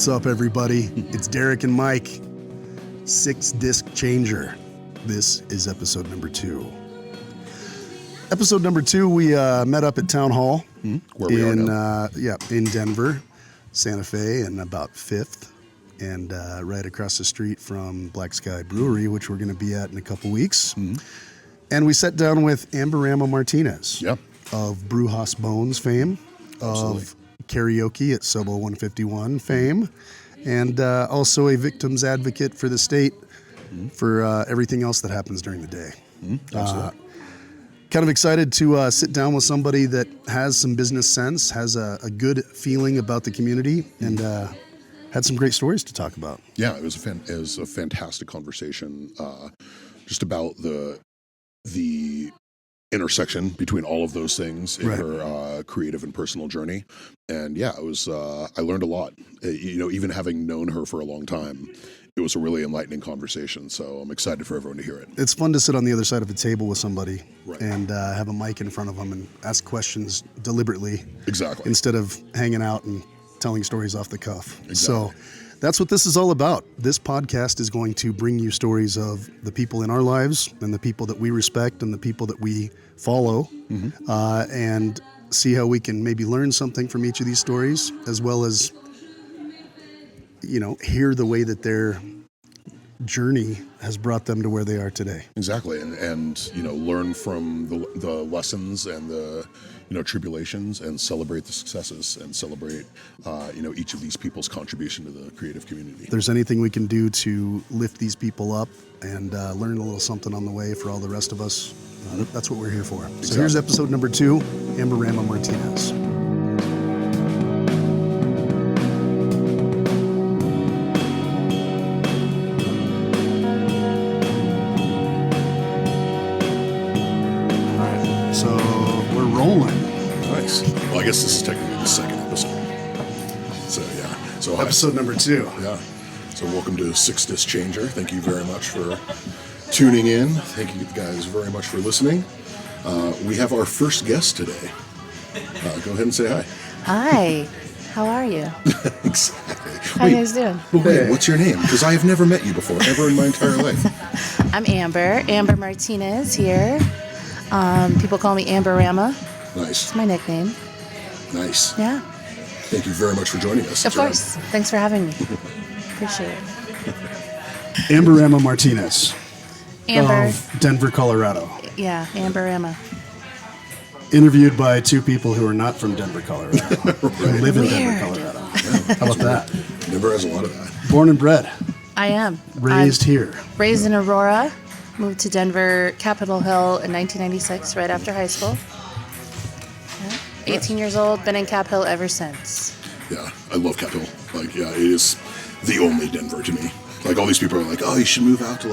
What's up, everybody? It's Derek and Mike, SixDiscChanger. This is episode number 2. Episode number 2, we met up at Town Hall where we are now. In Denver, Santa Fe, and about 5th, and right across the street from Black Sky Brewery, which we're going to be at in a couple weeks. And we sat down with Amberama Martinez of Brujas Bones fame, of karaoke at Sobo 151 fame, and also a victim's advocate for the state for everything else that happens during the day. Kind of excited to sit down with somebody that has some business sense, has a good feeling about the community, and had some great stories to talk about. Yeah, it was a fantastic conversation just about the intersection between all of those things in her creative and personal journey. And yeah, it was I learned a lot. Even having known her for a long time, it was a really enlightening conversation. So I'm excited for everyone to hear it. It's fun to sit on the other side of a table with somebody and have a mic in front of them and ask questions deliberately. Exactly. Instead of hanging out and telling stories off the cuff. Exactly. So that's what this is all about. This podcast is going to bring you stories of the people in our lives and the people that we respect and the people that we follow, and see how we can maybe learn something from each of these stories, as well as, hear the way that their journey has brought them to where they are today. Exactly. And learn from the lessons and the tribulations, and celebrate the successes, and celebrate each of these people's contribution to the creative community. If there's anything we can do to lift these people up and learn a little something on the way for all the rest of us, that's what we're here for. Exactly. So here's episode number 2, Amberama Martinez. Well, I guess this is technically the second episode. So, yeah. So episode number 2. Yeah. So welcome to SixDiscChanger. Thank you very much for tuning in. Thank you guys very much for listening. We have our first guest today. Go ahead and say hi. Hi. How are you? Exactly. How are you guys doing? Wait, what's your name? Because I have never met you before, ever in my entire life. I'm Amber Martinez here. People call me Amberama. Nice. It's my nickname. Nice. Yeah. Thank you very much for joining us. Of course. Thanks for having me. Appreciate it. Amberama Martinez. Amber. Of Denver, Colorado. Yeah, Amberama. Interviewed by 2 people who are not from Denver, Colorado. Who live in Denver, Colorado. Yeah. How about that? Denver has a lot of that. Born and bred. I am. Raised here. Raised in Aurora. Moved to Denver, Capitol Hill in 1996, right after high school. 18 years old, been in Cap Hill ever since. Yeah, I love Cap Hill. It is the only Denver to me. All these people are like, oh, you should move out to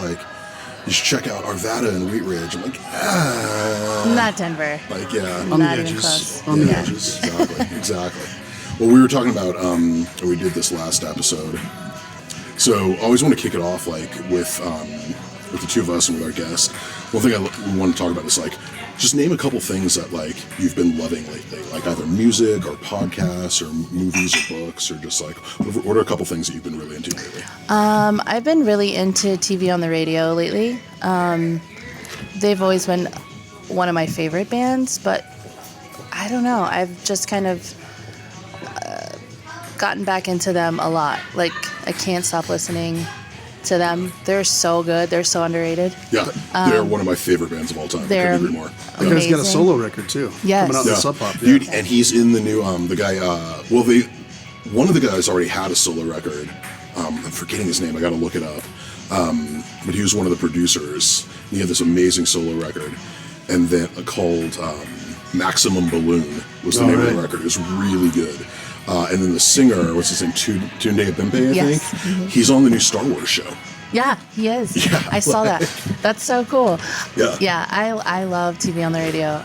you should check out Arvada and Wheat Ridge. I'm like, Not Denver. On Not the even edges. close. On the edges. Exactly. Well, we were talking about, we did this last episode. So I always want to kick it off with the 2 of us and with our guest. One thing we want to talk about is just name a couple things that you've been loving lately, either music or podcasts or movies or books, or just what are a couple things that you've been really into lately? I've been really into TV on the radio lately. They've always been one of my favorite bands, but I don't know. I've just kind of gotten back into them a lot. I can't stop listening to them. They're so good. They're so underrated. Yeah, they're one of my favorite bands of all time. They're I couldn't agree more. The guy's got a solo record too. Yes. Coming out in the Sub Pop. Yeah. Dude, and he's in the new the guy. One of the guys already had a solo record. I'm forgetting his name. I got to look it up. But he was one of the producers. He had this amazing solo record, and then called Maximum Balloon was the name of the record. It was really good. And then the singer, what's his name, Tunde Bembe, I think? Mm-hmm. He's on the new Star Wars show. Yeah, he is. Yeah, I saw that. That's so cool. Yeah. Yeah, I love TV on the radio.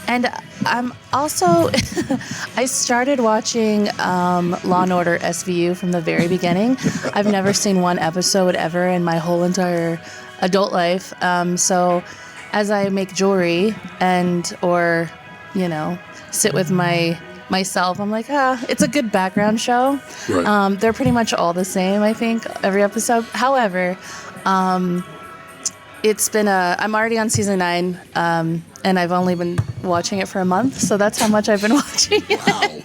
And I'm also, I started watching Law & Order SVU from the very beginning. I've never seen one episode ever in my whole entire adult life. So as I make jewelry or, sit with myself, I'm like, it's a good background show. Right. They're pretty much all the same, I think, every episode. However, it's been I'm already on season 9, and I've only been watching it for a month, so that's how much I've been watching it. Wow.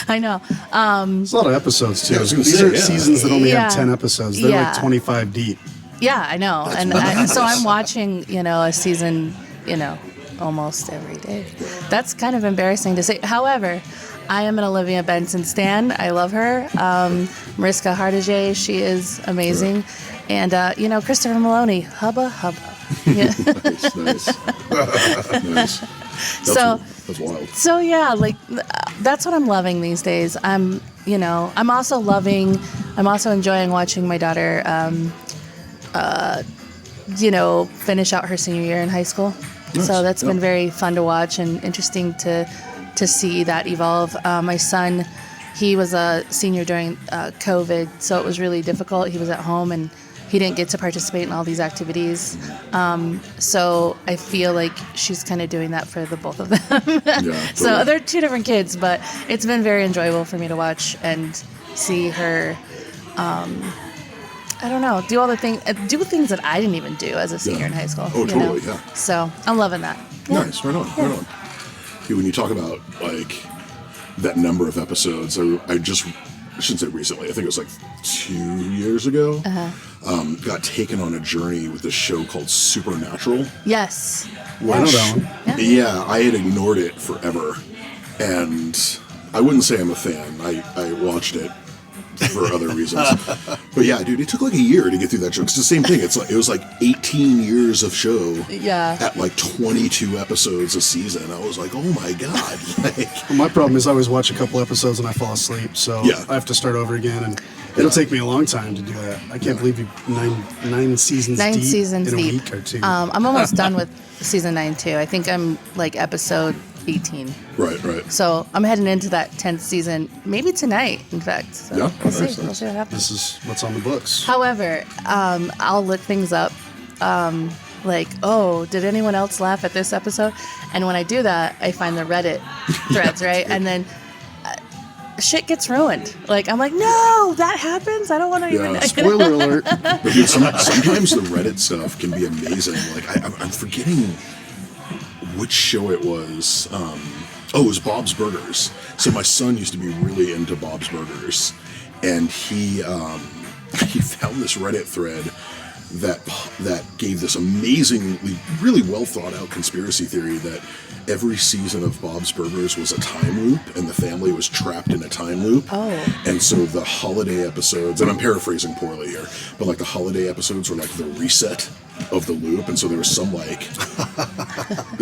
I know. It's a lot of episodes too. Yeah, I was gonna These say, are yeah. seasons that only have Yeah. 10 episodes. They're Yeah. like 25 deep. Yeah, I know. So I'm watching, a season, almost every day. That's kind of embarrassing to say. However, I am an Olivia Benson stan. I love her. Mariska Hargitay, she is amazing. And, Christopher Maloney, hubba hubba. Yeah. Nice. Nice. That's wild. So yeah, that's what I'm loving these days. I'm also enjoying watching my daughter, finish out her senior year in high school. Nice. So that's Yeah. been very fun to watch and interesting to see that evolve. My son, he was a senior during COVID, so it was really difficult. He was at home and he didn't get to participate in all these activities. So I feel like she's kind of doing that for the both of them. Yeah, So totally. they're two different kids, but it's been very enjoyable for me to watch and see her, do things that I didn't even do as a senior in high school. Oh, totally, yeah. So I'm loving that. Yeah. Nice. Right on. Right on. Yeah, when you talk about that number of episodes, I shouldn't say recently. I think it was 2 years ago. Got taken on a journey with this show called Supernatural. Yes. I know that one. Yeah, I had ignored it forever, and I wouldn't say I'm a fan. I watched it for other reasons, but yeah, dude, it took a year to get through that show. It's the same thing. It was 18 years of show. Yeah. At 22 episodes a season. I was like, oh my god. Well, my problem is I always watch a couple episodes and I fall asleep, so Yeah. I have to start over again, and it'll take me a long time to do that. I can't believe you nine seasons Nine deep seasons in a deep. week or two. I'm almost done with season 9 too. I think I'm episode 18. Right. So I'm heading into that 10th season, maybe tonight, in fact. So Yeah, we'll see. nice. We'll see what happens. This is what's on the books. However, I'll look things up, did anyone else laugh at this episode? And when I do that, I find the Reddit threads, right? And then shit gets ruined. I'm like, no, that happens? I don't want to even... Yeah, Spoiler alert. But dude, sometimes the Reddit stuff can be amazing. I'm forgetting which show it was. It was Bob's Burgers. So my son used to be really into Bob's Burgers, and he found this Reddit thread that gave this amazingly, really well thought out conspiracy theory that every season of Bob's Burgers was a time loop, and the family was trapped in a time loop. Oh. And so the holiday episodes, and I'm paraphrasing poorly here, but the holiday episodes were the reset of the loop, and so there was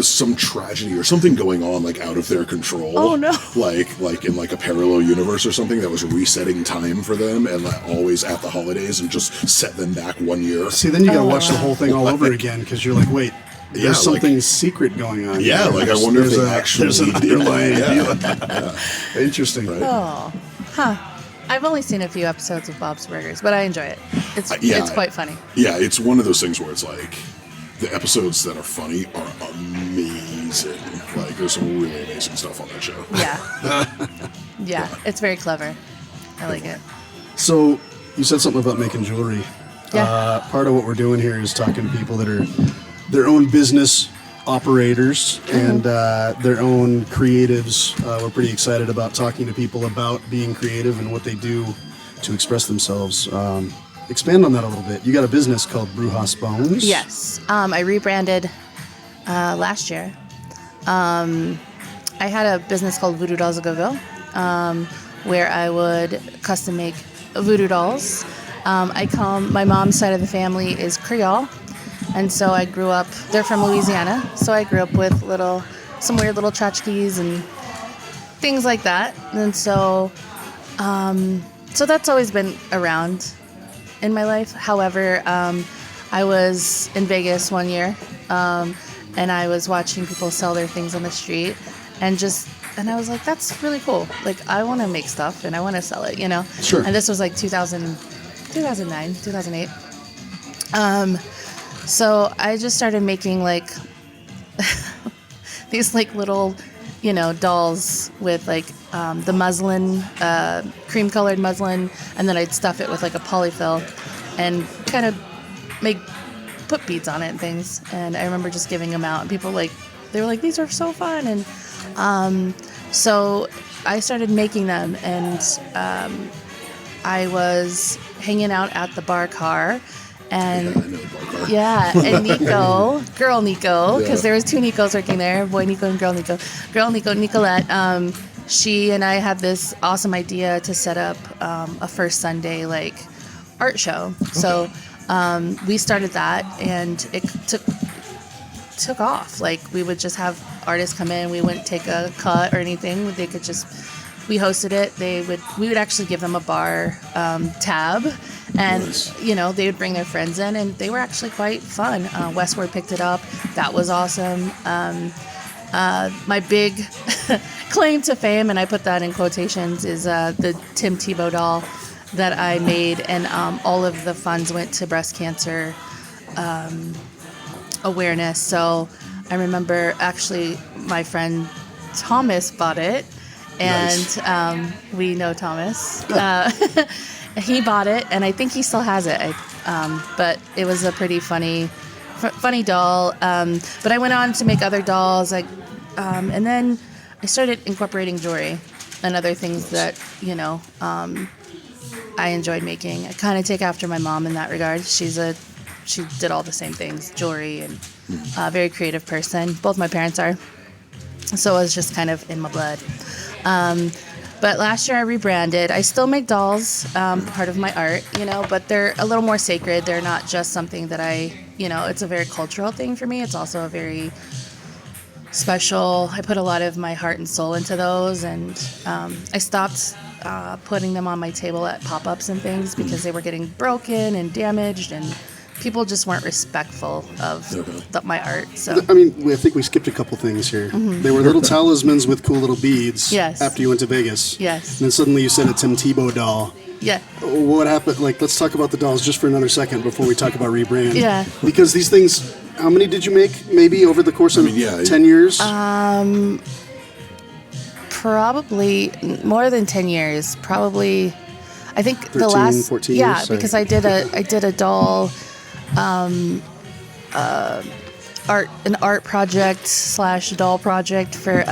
some tragedy or something going on out of their control. Oh, no. In a parallel universe or something that was resetting time for them, and always at the holidays, and just set them back 1 year. See, then you gotta watch the whole thing all over again because you're like, wait, there's Yeah, something secret going on. Yeah, here. I wonder if There's they actually there's an did underlying that. deal. Interesting. Right. Oh, huh. I've only seen a few episodes of Bob's Burgers, but I enjoy it. It's quite funny. Yeah, it's one of those things where it's the episodes that are funny are amazing. There's some really amazing stuff on that show. Yeah. Yeah, it's very clever. I like it. So you said something about making jewelry. Yeah. Part of what we're doing here is talking to people that are their own business operators and their own creatives. We're pretty excited about talking to people about being creative and what they do to express themselves. Expand on that a little bit. You got a business called Brujas Bones. Yes. I rebranded last year. I had a business called Voodoo Dolls a Go-Go, where I would custom make voodoo dolls. My mom's side of the family is Creole, and so I grew up, they're from Louisiana, so I grew up with some weird little tchotchkes and things like that. And so that's always been around in my life. However, I was in Vegas one year, and I was watching people sell their things on the street, and I was like, that's really cool. Like, I want to make stuff and I want to sell it, you know? Sure. And this was like 2009, 2008. So I just started making like these like little, you know, dolls with like the muslin, cream colored muslin, and then I'd stuff it with like a polyfill and kind of put beads on it and things. And I remember just giving them out, and people they were like, these are so fun. And so I started making them, and I was hanging out at the bar car. And I know the bar car. yeah, and Nico, girl Nico, because there was two Nicos working there, boy Nico and girl Nico. Girl Nico, Nicolette, she and I had this awesome idea to set up a first Sunday like art show. Okay. So we started that, and it took off. Like, we would just have artists come in. We wouldn't take a cut or anything. They could just, we hosted it. We would actually give them a bar tab. And, nice. you know, they would bring their friends in, and they were actually quite fun. Westward picked it up. That was awesome. My big claim to fame, and I put that in quotations, is the Tim Tebow doll that I made. And all of the funds went to breast cancer awareness. So I remember actually my friend Thomas bought it. And nice. We know Thomas. He bought it, and I think he still has it. But it was a pretty funny doll. But I went on to make other dolls, and then I started incorporating jewelry and other things that, you know, I enjoyed making. I kind of take after my mom in that regard. She did all the same things, jewelry, and a very creative person. Both my parents are, so it was just kind of in my blood. But last year I rebranded. I still make dolls, part of my art, you know, but they're a little more sacred. They're not just something that it's a very cultural thing for me. It's also a very special, I put a lot of my heart and soul into those. And I stopped putting them on my table at pop-ups and things because they were getting broken and damaged, and people just weren't respectful of my art. So I mean, I think we skipped a couple things here. Mm-hmm. They were little talismans with cool little beads. Yes. After you went to Vegas. Yes. And then suddenly you said a Tim Tebow doll. Yeah. What happened? Like, let's talk about the dolls just for another second before we talk about rebrand. Yeah. Because these things, how many did you make? Maybe over the course of 10 years. Probably more than 10 years. Probably, I think 13, the last 14 years. Yeah, because I did a doll. An art project / doll project for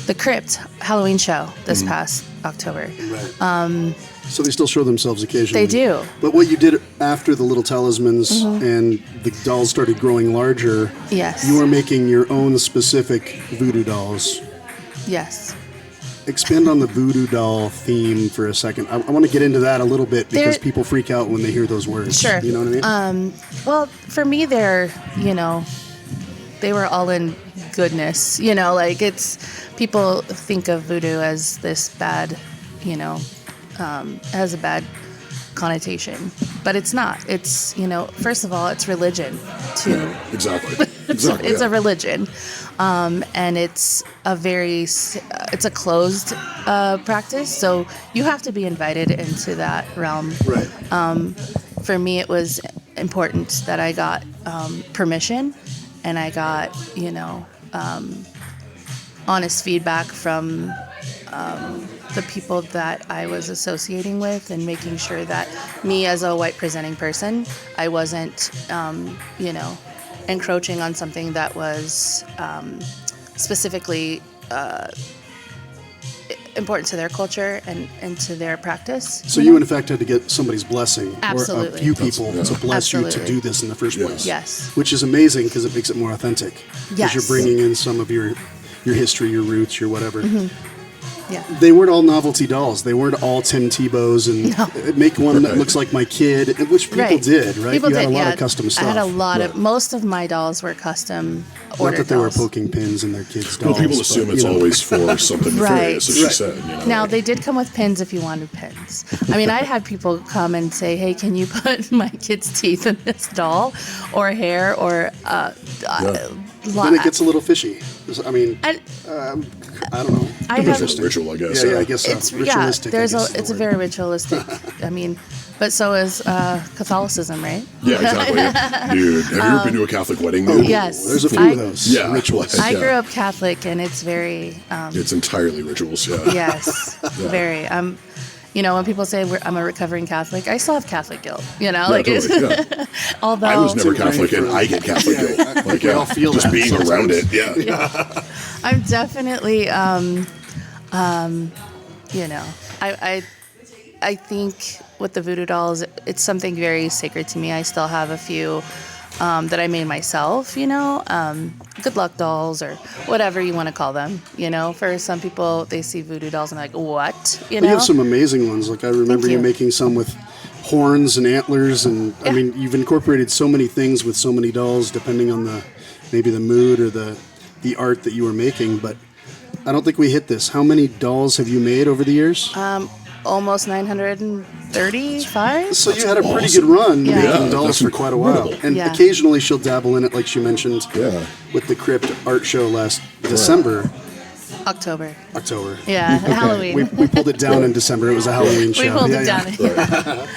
the Crypt Halloween show this past October. Right. So they still show themselves occasionally. They do. But what you did after the little talismans and the dolls started growing larger, yes, you were making your own specific voodoo dolls. Yes. Expand on the voodoo doll theme for a second. I want to get into that a little bit because people freak out when they hear those words. Sure. You know what I mean? Well, for me, they were all in goodness. You know, like people think of voodoo as this bad, has a bad connotation, but it's not. It's, first of all, it's religion too. Yeah, exactly. It's a religion. And it's a closed practice, so you have to be invited into that realm. Right. For me, it was important that I got permission, and I got honest feedback from the people that I was associating with, and making sure that me as a white presenting person, I wasn't encroaching on something that was specifically important to their culture and to their practice. So you, in effect, had to get somebody's blessing, Absolutely. or a few people to bless you Absolutely. to do this in the first place. Yes. Which is amazing because it makes it more authentic. Yes. Because you're bringing in some of your history, your roots, your whatever. Mm-hmm. Yeah. They weren't all novelty dolls. They weren't all Tim Tebows and make one that looks like my kid, which people did, right? People you had did, a lot of custom stuff. I had a lot of, most of my dolls were custom ordered Not that they were dolls. poking pins in their kids' dolls. Well, people assume it's always for something nefarious, as she said. Now, they did come with pins if you wanted pins. I mean, I'd had people come and say, hey, can you put my kid's teeth in this doll, or hair, or then it gets a little fishy. I mean, I don't know. There's a ritual, I guess. Yeah, I guess so. It's Ritualistic. I guess it's a very ritualistic. I mean, but so is Catholicism, right? Yeah, exactly. Dude, have you ever been to a Catholic wedding, dude? Yes. There's a few of those rituals. I grew up Catholic, and it's very. It's entirely rituals, yeah. Yes, very. You know, when people say I'm a recovering Catholic, I still have Catholic guilt. You know, Totally, although I was never Catholic, and I get Catholic guilt. Like, we all feel just that being sometimes. around it. Yeah. I'm definitely, you know, I think with the voodoo dolls, it's something very sacred to me. I still have a few that I made myself, you know, good luck dolls or whatever you want to call them. You know, for some people, they see voodoo dolls and they're like, what? You know? You have some amazing ones. Like I remember you you. making some with horns and antlers, and I Yeah. mean, you've incorporated so many things with so many dolls, depending on maybe the mood or the art that you were making. But I don't think we hit this. How many dolls have you made over the years? Almost 935. So you had a pretty awesome. good run Yeah. making Yeah, dolls that's for quite a while. incredible. And Yeah. occasionally she'll dabble in it, like she mentioned, Yeah. with the Crypt art show last December. October. Okay. Yeah, Halloween. We pulled it down in December. It was a Halloween show. We pulled Yeah, it yeah. down.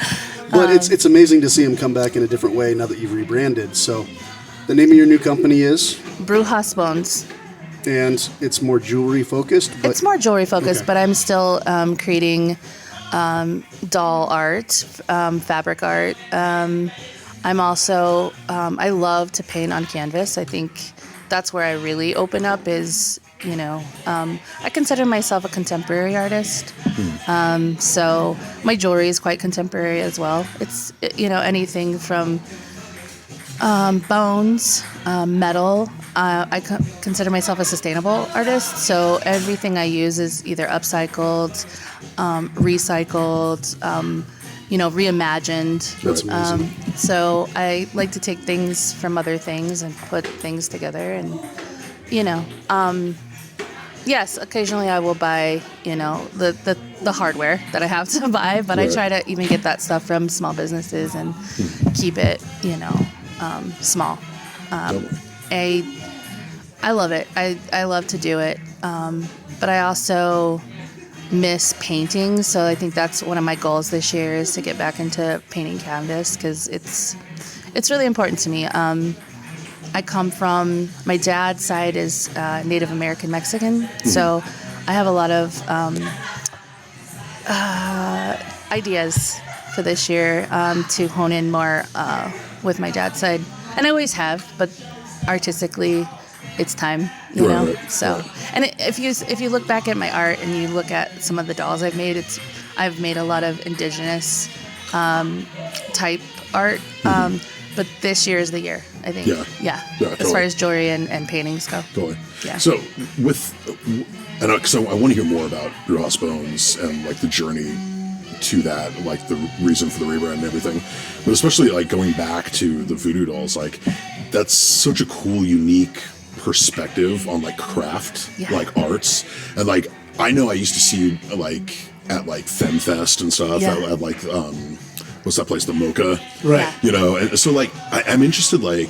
But it's amazing to see him come back in a different way now that you've rebranded. So the name of your new company is, Brujas Bones. and it's more jewelry focused. But It's more jewelry focused, Okay. but I'm still creating doll art, fabric art. I'm also, I love to paint on canvas. I think that's where I really open up is, you know, I consider myself a contemporary artist. So my jewelry is quite contemporary as well. It's, you know, anything from bones, metal. I consider myself a sustainable artist, so everything I use is either upcycled, recycled, you know, reimagined. That's amazing. So I like to take things from other things and put things together, and you know, yes, occasionally I will buy, you know, the hardware that I have to buy, but I Right. try to even get that stuff from small businesses and keep it, you know, small. I love it. I love to do it. But I also miss painting. So I think that's one of my goals this year is to get back into painting canvas because it's really important to me. I come from, my dad's side is Native American Mexican. So I have a lot of ideas for this year to hone in more with my dad's side. And I always have, but artistically, it's time, you know. Right. So, and if you look back at my art and you look at some of the dolls I've made, I've made a lot of indigenous type art. But this year is the year, I think. Yeah, As totally. far as jewelry and paintings go. Totally. Yeah. So so I want to hear more about Brujas Bones and like the journey to that, like the reason for the rebrand and everything, but especially like going back to the voodoo dolls, like that's such a cool, unique perspective on like craft, Yeah. like arts, and like I know I used to see you like at like FemFest and stuff Yeah. at like what's that place, the Mocha, Right. Yeah. you know, and so like I'm interested, like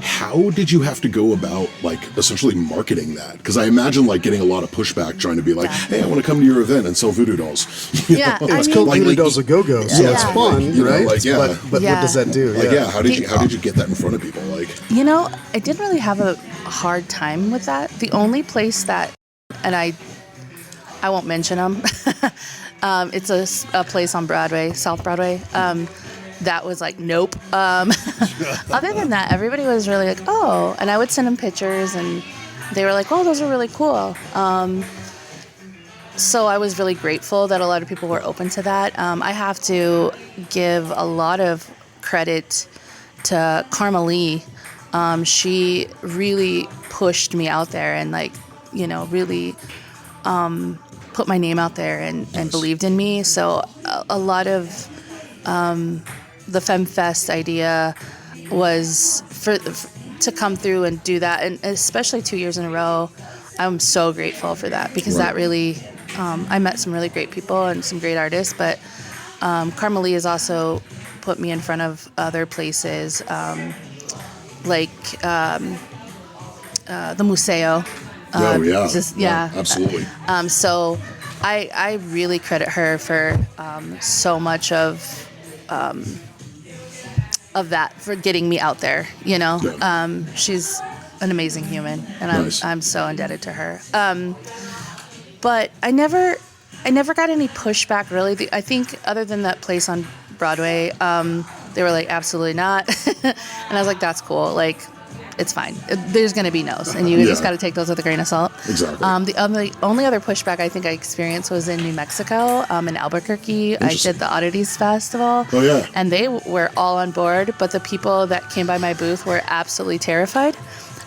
how did you have to go about like essentially marketing that? Because I imagine like getting a lot of pushback trying to be like, Yeah. hey, I want to come to your event and sell voodoo dolls. You Yeah, know? I It's mean- called Like- Voodoo like- Dolls a Go-Go, so Yeah. it's fun, You know, right? like, yeah. But what Yeah. does that do? Like, how did you get that in front of people? Like, You know, I didn't really have a hard time with that. The only place that, and I won't mention them, it's a place on Broadway, South Broadway, that was like, nope. Other than that, everybody was really like, oh, and I would send them pictures and they were like, oh, those are really cool. So I was really grateful that a lot of people were open to that. I have to give a lot of credit to Karma Lee. She really pushed me out there and like, you know, really put my name out there and believed in me. So a lot of the FemFest idea was to come through and do that, and especially 2 years in a row. I'm so grateful for that because that really, I met some really great people and some great artists, but Karma Lee has also put me in front of other places, like the museo. Oh yeah, absolutely. So I really credit her for so much of that, for getting me out there. She's an amazing human, and I'm so indebted to her. But I never got any pushback, really. I think other than that place on Broadway, they were like, absolutely not. And I was like, that's cool. Like, it's fine. There's going to be no's, and you just got to take those with a grain of salt. Exactly. The only other pushback I think I experienced was in New Mexico, in Albuquerque. I did the Oddities Festival. Oh, yeah. And they were all on board, but the people that came by my booth were absolutely terrified,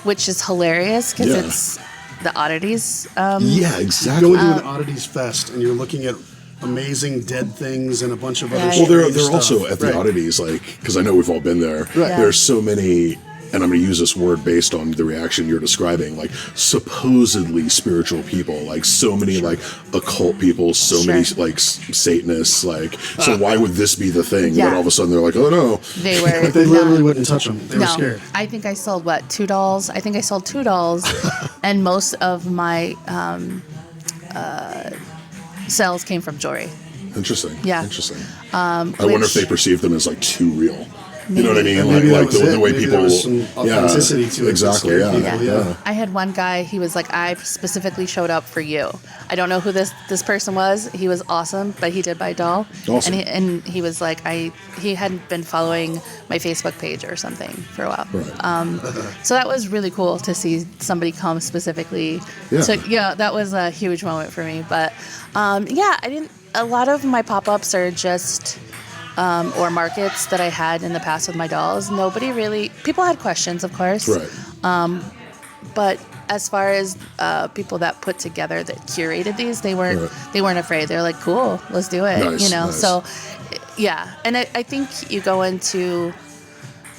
which is hilarious because it's the Oddities. Yeah, exactly. You go into an Oddities Fest and you're looking at amazing dead things and a bunch of other Well, they're stuff. also at the Oddities, like, because I know we've all been there. Right. Yeah. There's so many, and I'm going to use this word based on the reaction you're describing, like supposedly spiritual people, like so many like occult people, so many like Satanists, like, so why would this be the thing? Yeah. Then all of a sudden they're like, oh no. They were. They literally wouldn't touch them. They were scared. I think I sold, 2 dolls? I think I sold 2 dolls, and most of my sales came from jewelry. Interesting. Yeah. Interesting. I wonder if they perceive them as like too real. You know what I mean? Maybe Like that was the way Maybe people. there was some authenticity to it. Exactly. That Yeah. scared people, I had one guy, he was like, I specifically showed up for you. I don't know who this person was. He was awesome, but he did buy a doll. Awesome. And he was like, he hadn't been following my Facebook page or something for a while. Right. So that was really cool to see somebody come specifically. Yeah. That was a huge moment for me. But a lot of my pop-ups are just, or markets that I had in the past with my dolls. People had questions, of course. Right. But as far as people that put together, that curated these, they weren't afraid. They're like, cool, let's do it. Nice. So yeah. And I think you go into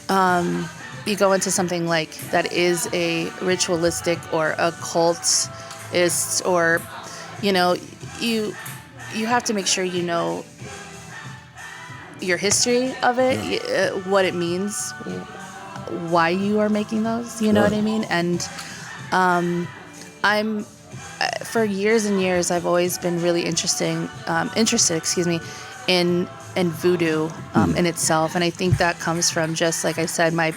something like that is a ritualistic or a cultist, or, you have to make sure you know your history of it, what it means, why you are making those, you know what I mean? And for years and years, I've always been really interested, in voodoo in itself. And I think that comes from, just like I said, my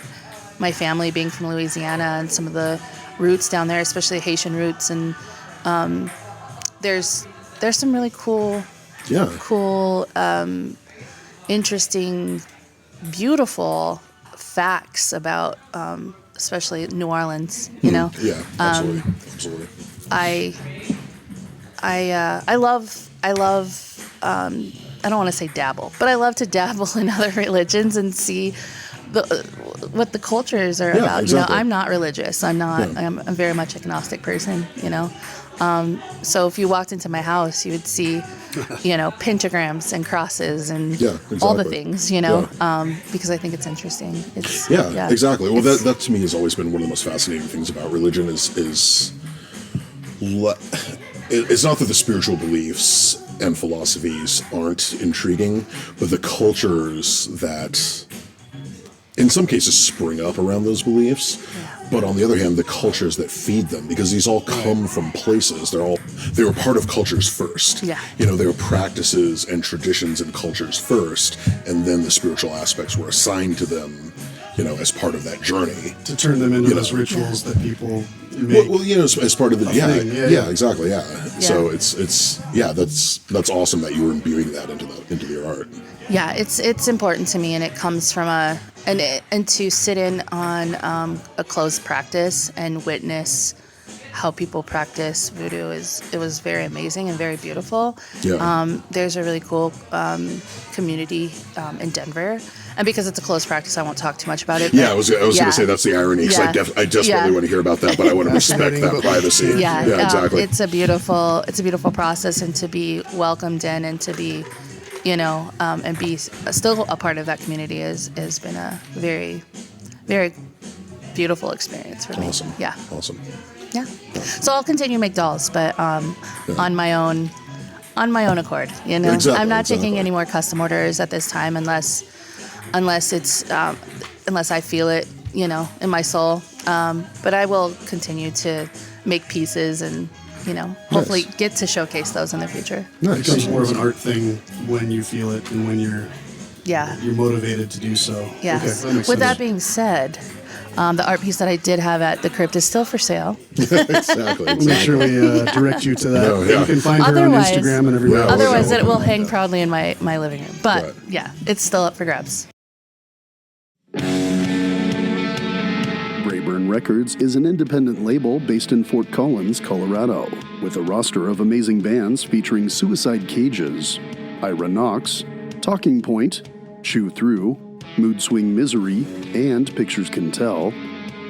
family being from Louisiana and some of the roots down there, especially Haitian roots. And there's some really cool, interesting, beautiful facts about, especially New Orleans. Yeah, absolutely. I love. I don't want to say dabble, but I love to dabble in other religions and see what the cultures are about. Exactly. I'm not religious. I'm not. I'm a very much agnostic person. So if you walked into my house, you would see, pentagrams and crosses and all the things, because I think it's interesting. Exactly. Well, that to me has always been one of the most fascinating things about religion it's not that the spiritual beliefs and philosophies aren't intriguing, but the cultures that in some cases spring up around those beliefs. But on the other hand, the cultures that feed them, because these all come from places. They were part of cultures first. Yeah. They were practices and traditions and cultures first, and then the spiritual aspects were assigned to them, as part of that journey. To turn them into those rituals that people make. Well, as part of the thing. Exactly. So that's awesome that you were imbuing that into your art. Yeah, it's important to me, and it comes from and to sit in on a closed practice and witness how people practice voodoo it was very amazing and very beautiful. Yeah. There's a really cool community in Denver, and because it's a closed practice, I won't talk too much about it. I was going to say that's the irony, because I desperately want to hear about that, but I want to respect that privacy. Yeah, exactly. It's a beautiful process, and to be welcomed in and to be, and be still a part of that community has been a very, very beautiful experience for me. Awesome. Yeah. Awesome. Yeah. So I'll continue to make dolls, but on my own accord. Exactly, I'm not taking any more custom orders at this time unless it's unless I feel it, in my soul. But I will continue to make pieces and, hopefully get to showcase those in the future. It becomes more of an art thing when you feel it and when you're motivated to do so. Yes. Okay, With that being said, the art piece that I did have at the crypt is still for sale. Exactly. Make sure we direct you to that. No, yeah. You can find her on Instagram and everywhere. Yeah, Otherwise, it will hang proudly in my living room. But Right. yeah, it's still up for grabs. Brayburn Records is an independent label based in Fort Collins, Colorado, with a roster of amazing bands featuring Suicide Cages, Ira Knox, Talking Point, Chew Through, Mood Swing Misery, and Pictures Can Tell.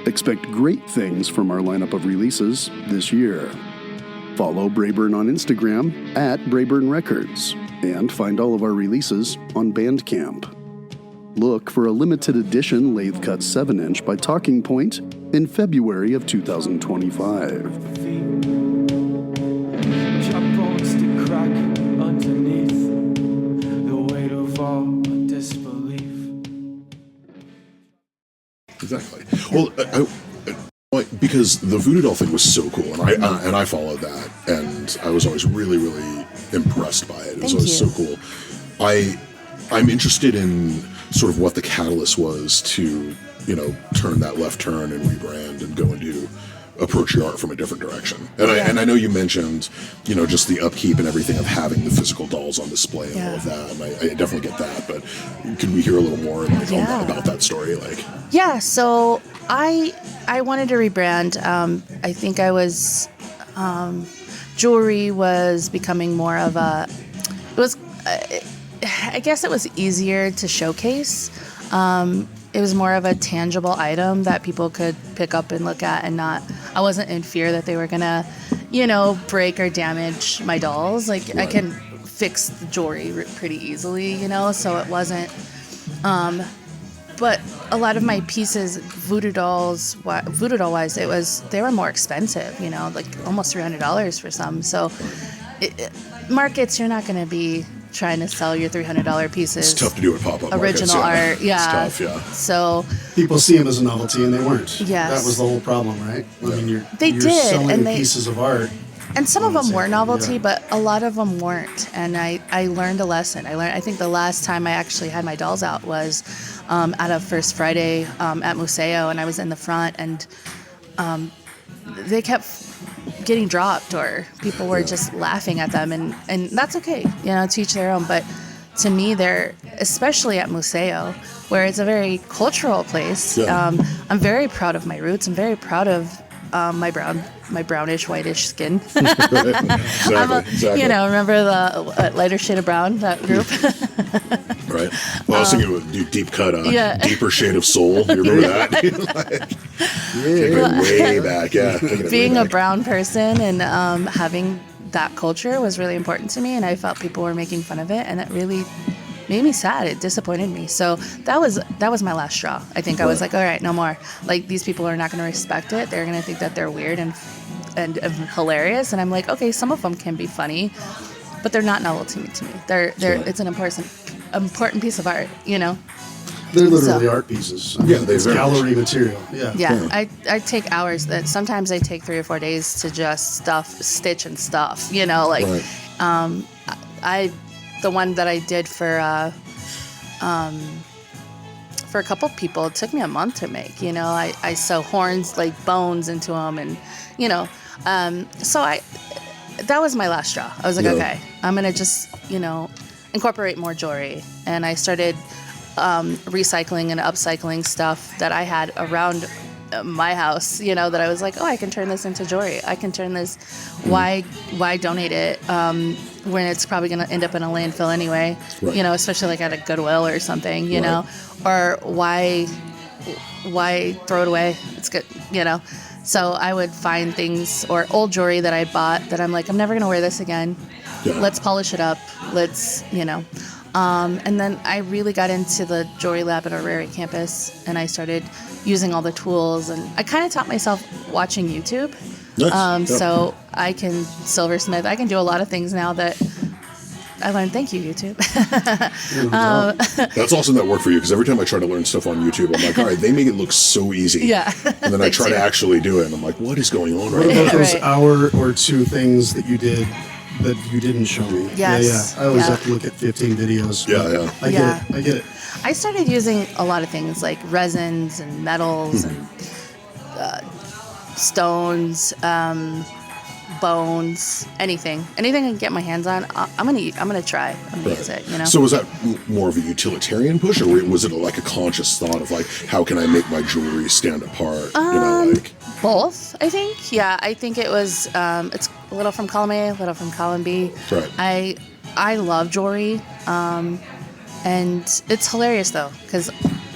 Expect great things from our lineup of releases this year. Follow Brayburn on Instagram at Brayburn Records and find all of our releases on Bandcamp. Look for a limited edition lathe cut 7-inch by Talking Point in February of 2025. Chop bones to crack underneath the weight of all disbelief. Exactly. Well, because the voodoo doll thing was so cool, and I followed that, and I was always really, really impressed by it. It was always so cool. I'm interested in sort of what the catalyst was to, turn that left turn and rebrand and go and approach your art from a different direction. And I know you mentioned, just the upkeep and everything of having the physical dolls on display and all of that. And I definitely get that, but could we hear a little more about that story? Yeah, so I wanted to rebrand. I think I was jewelry was becoming more of I guess it was easier to showcase. It was more of a tangible item that people could pick up and look at, and I wasn't in fear that they were gonna, break or damage my dolls. I can fix the jewelry pretty easily, so it wasn't. But a lot of my pieces, voodoo doll wise, they were more expensive, almost $300 for some. So markets, you're not going to be trying to sell your $300 pieces. It's tough to do at pop-up original markets, art. Yeah. It's tough, yeah. So people see them as a novelty, and they weren't. Yes. That was the whole problem, right? I mean, you're did, selling and pieces of art. And some of them were novelty, yeah. but a lot of them weren't. And I learned a lesson. I think the last time I actually had my dolls out was at a First Friday at Museo, and I was in the front, and they kept getting dropped, or people were just laughing at them, and that's okay, to each their own. But to me, they're, especially at Museo, where it's a very cultural place, I'm very proud of my roots. I'm very proud of my brownish, whitish skin. Exactly. Remember the lighter shade of brown, that group? Right. Well, I was thinking with deep cut, deeper shade of soul. You remember that? Take it way back. Yeah. Being a brown person and having that culture was really important to me, and I felt people were making fun of it, and that really made me sad. It disappointed me. So that was my last straw. I think I was like, all right, no more. These people are not going to respect it. They're going to think that they're weird and hilarious. And I'm like, okay, some of them can be funny, but they're not novelty to me. It's an important piece of art, They're literally art pieces. I mean, it's gallery much material. Yeah. I take hours. Sometimes I take 3 or 4 days to just stitch and stuff. Right. The one that I did for a couple people, it took me a month to make. I sew horns, like bones, into them, and so that was my last straw. I was like, okay, I'm gonna just incorporate more jewelry, and I started recycling and upcycling stuff that I had around my house, that I was like, oh, I can turn this into jewelry. I can turn this. Why donate it when it's probably going to end up in a landfill anyway? Right. Especially like at a Goodwill or something, or why throw it away? It's good, So I would find things or old jewelry that I bought that I'm like, I'm never going to wear this again. Yeah. Let's polish it up. Let's, and then I really got into the jewelry lab at our Rary campus, and I started using all the tools, and I kind of taught myself watching YouTube. Nice. So I can silversmith. I can do a lot of things now that I learned. Thank you, YouTube. That's awesome that worked for you, because every time I try to learn stuff on YouTube, I'm like, all right, they make it look so easy. Yeah. And then I try to actually do it, and I'm like, what is going on right What now? about those Right. hour or two things that you did that you didn't show me? Yes. Yeah. I always Yeah. have to look at 15 videos. Yeah, but yeah. I get it. I started using a lot of things like resins and metals and stones, bones, anything I can get my hands on. I'm gonna try. I'm gonna use it. You know. So was that more of a utilitarian push, or was it like a conscious thought of like, how can I make my jewelry stand apart? Like Both, I think. Yeah, I think it was. It's a little from column A, a little from column B. Right. I love jewelry, and it's hilarious though, because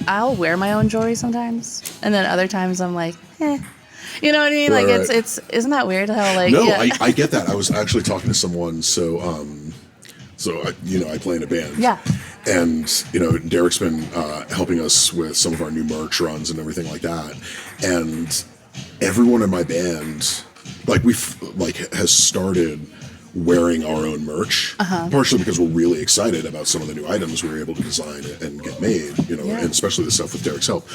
I'll wear my own jewelry sometimes, and then other times I'm like, eh. You know what I mean? Right, like right. it's isn't that weird how like No, yeah. I get that. I was actually talking to someone. So I play in a band. Yeah. And Derek's been helping us with some of our new merch runs and everything like that. And everyone in my band, has started wearing our own merch. Partially because we're really excited about some of the new items we were able to design and get made. And especially the stuff with Derek's help.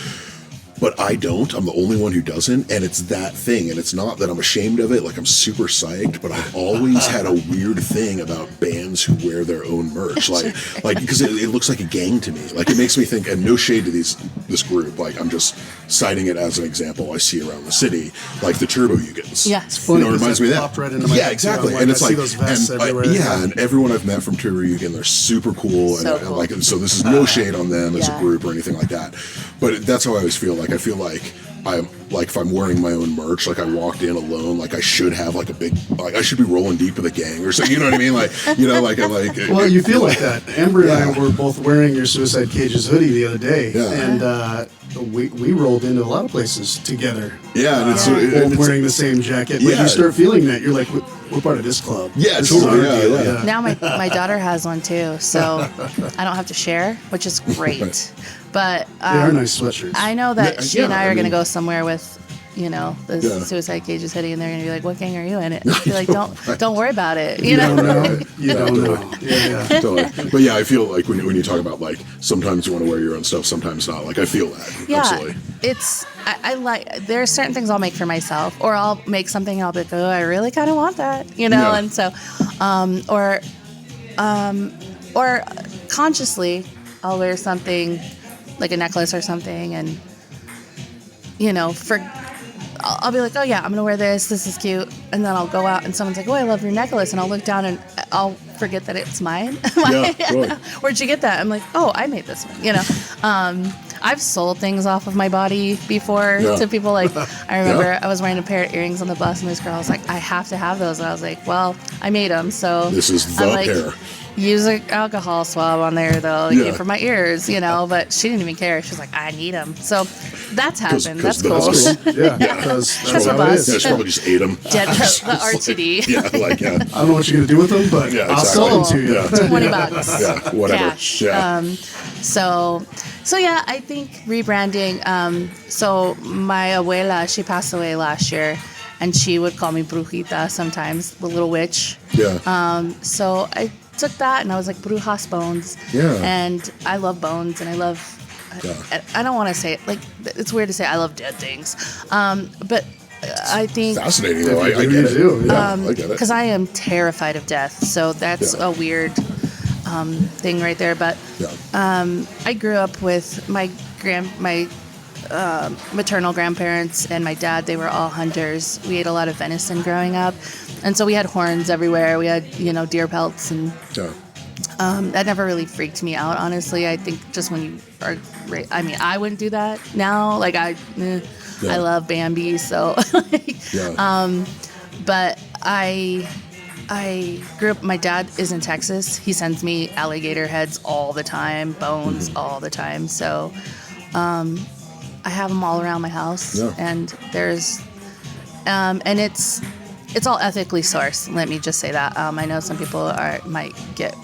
But I don't. I'm the only one who doesn't, and it's that thing. And it's not that I'm ashamed of it. Like, I'm super psyched, but I've always had a weird thing about bands who wear their own merch, like because it looks like a gang to me. Like, it makes me think. And no shade to this group. Like, I'm just citing it as an example I see around the city, like the Turbo Yugans. Yeah. It's funny it reminds me of that. popped right into my Yeah, head, exactly. too. And it's I see like, those vests and everywhere. and everyone I've met from Turbo Yugan, they're super cool, So and cool. and so this is no shade on them as a Yeah. group or anything like that. But that's how I always feel. Like, I feel like I'm like, if I'm wearing my own merch, like I walked in alone, like I should have like a big, like I should be rolling deep with a gang or something. You know what I mean? Like, Well, you feel like that. Amber and I were both wearing your Suicide Cages hoodie the other day, Yeah. and we rolled into a lot of places together. Yeah, and it's, both wearing the same jacket. But Yeah. you start feeling that you're like, we're part of this club. Yeah, This is totally. our Yeah, deal. yeah. Now my daughter has one too, so I don't have to share, which is great. But They are nice sweatshirts. I know that Yeah, she and I I are going to mean- go somewhere with, the Yeah. Suicide Cages hoodie, and they're going to be like, "What gang are you in?" It. Be like, "Don't worry about it." You You know. don't know. You don't know. Yeah. Totally. But yeah, I feel like when you talk about like sometimes you want to wear your own stuff, sometimes not. Like I feel that. Yeah, Absolutely. I like. There are certain things I'll make for myself, or I'll make something and I'll be like, "Oh, I really kind of want that," Yeah. And so, or consciously, I'll wear something like a necklace or something, and I'll be like, "Oh yeah, I'm gonna wear this. This is cute," and then I'll go out and someone's like, "Oh, I love your necklace," and I'll look down and I'll forget that it's mine. Yeah, totally. Where'd you get that? I'm like, "Oh, I made this one." I've sold things off of my body before Yeah. to people. Like, I remember Yeah. I was wearing a pair of earrings on the bus, and this girl was like, "I have to have those," and I was like, "Well, I made them, so This is the I'm like, pair. use an alcohol swab on there though, Yeah. for my ears, But she didn't even care. She was like, "I need them." So that's happened. 'cause That's cool. Yeah. That's That's how a it bus. is. Yeah, she probably just ate them. Dead the RTD. Yeah, like yeah. I don't know what you're gonna do with them, but Yeah, I'll sell exactly. them to you. Yeah. $20. Yeah, whatever. Cash. Yeah. So yeah, I think rebranding. So my abuela, she passed away last year, and she would call me Brujita sometimes, the little witch. Yeah. So I took that and I was like Brujas bones. Yeah. And I love bones, and I love. Yeah. I don't want to say it like it's weird to say I love dead things, but I think. Fascinating though. I If you get it. do, Yeah, I get it. Because I am terrified of death, so that's Yeah. a weird thing right there. But Yeah. I grew up with my maternal grandparents and my dad. They were all hunters. We ate a lot of venison growing up, and so we had horns everywhere. We had deer pelts, and Yeah. that never really freaked me out. Honestly, I think just when you are, I wouldn't do that now. Like I love Bambi, so. Yeah. But I grew up. My dad is in Texas. He sends me alligator heads all the time, bones all the time. So I have them all around my house, Yeah. and there's and it's all ethically sourced. Let me just say that. I know some people might get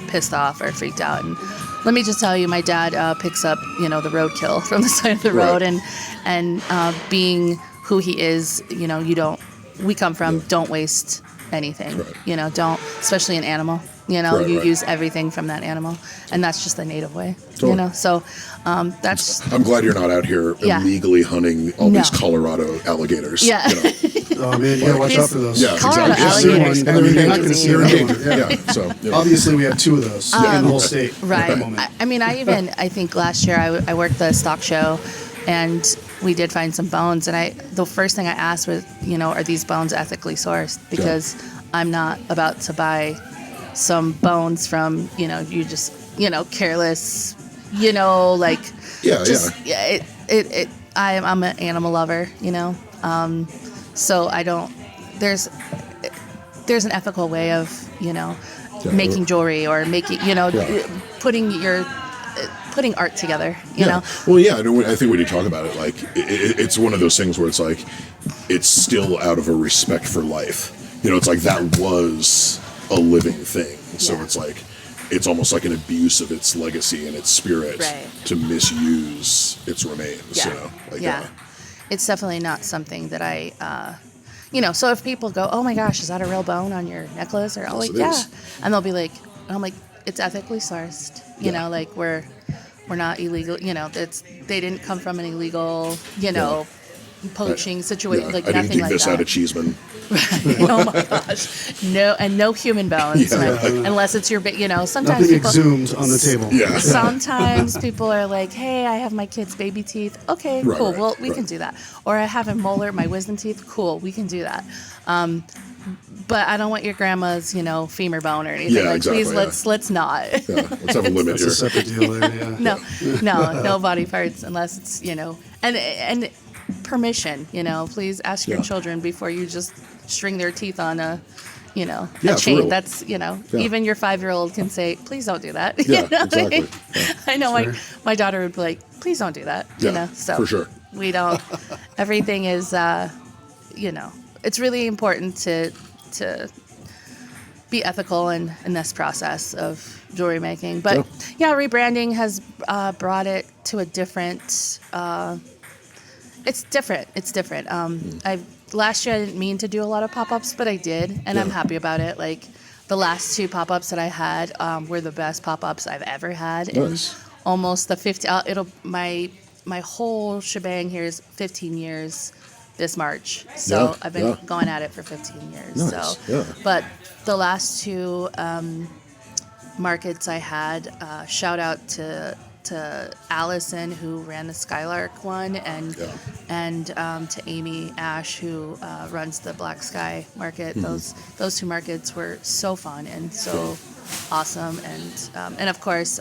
pissed off or freaked out, and let me just tell you, my dad picks up the roadkill from the side of the road, Right. and being who he is, we come from, don't waste anything. Right. You know, don't, especially an animal. You know, Right, you right. use everything from that animal, and that's just the native way. Totally. You know, so that's I'm glad you're not out here Yeah. illegally hunting all No. these Colorado alligators. Yeah. You know? Oh man, you gotta watch out for those. Yeah, Colorado exactly. alligators And are you're not gonna crazy. see another one. Yeah. So you know. Obviously, we have 2 of those in the whole state at the Right. moment. I mean, I think last year I worked the stock show, and we did find some bones. And the first thing I asked was, you know, are these bones ethically sourced? Because I'm not about to buy some bones from, you know, you just, you know, careless, you know, like, I'm an animal lover, you know, so I don't. There's an ethical way of, you know, making jewelry or making, you know, putting art together, you know. Well, yeah, I think when you talk about it, like, it's one of those things where it's like, it's still out of a respect for life. You know, it's like that was a living thing. So it's like, it's almost like an abuse of its legacy and its spirit to misuse its remains. You know? Like, It's definitely not something that I, you know, so if people go, oh my gosh, is that a real bone on your necklace? Or, oh, like, it yeah. is. And they'll be like, I'm like, it's ethically sourced. You know, like we're not illegal, you know, they didn't come from an illegal, you know, poaching situation, like I didn't nothing dig like this that. out of Cheeseman. Oh my gosh. No, and no human bones, right? Unless it's your, you know, sometimes Nothing people, exhumed on the table. Yeah. sometimes people are like, hey, I have my kid's baby teeth. Okay, Right, cool. right, Well, we right. can do that. Or I have a molar, my wisdom teeth. Cool, we can do that. But I don't want your grandma's, you know, femur bone or anything. Yeah, like, exactly, please, let's not. Yeah, let's have a limit That's a here. separate deal there, yeah. No body parts unless it's, you know, and permission, you know, please ask your children before you just string their teeth on a, you know, Yeah, a for chain. real. That's, you know, Yeah. even your 5-year-old can say, please don't do that. Yeah, You know? exactly. I know my daughter would be like, please don't do that. Yeah, You know, so for sure. we don't, everything is, you know, it's really important to be ethical in this process of jewelry making. But rebranding has brought it to a different, it's different. Last year I didn't mean to do a lot of pop-ups, but I did, and I'm happy about it. Like the last 2 pop-ups that I had were the best pop-ups I've ever had. Nice. In almost the 50. My whole shebang here is 15 years this March. So I've been going at it for 15 years. Nice. So, but the last 2 markets I had, shout out to Allison, who ran the Skylark one, and to Amy Ash, who runs the Black Sky market. Those 2 markets were so fun and so awesome, and of course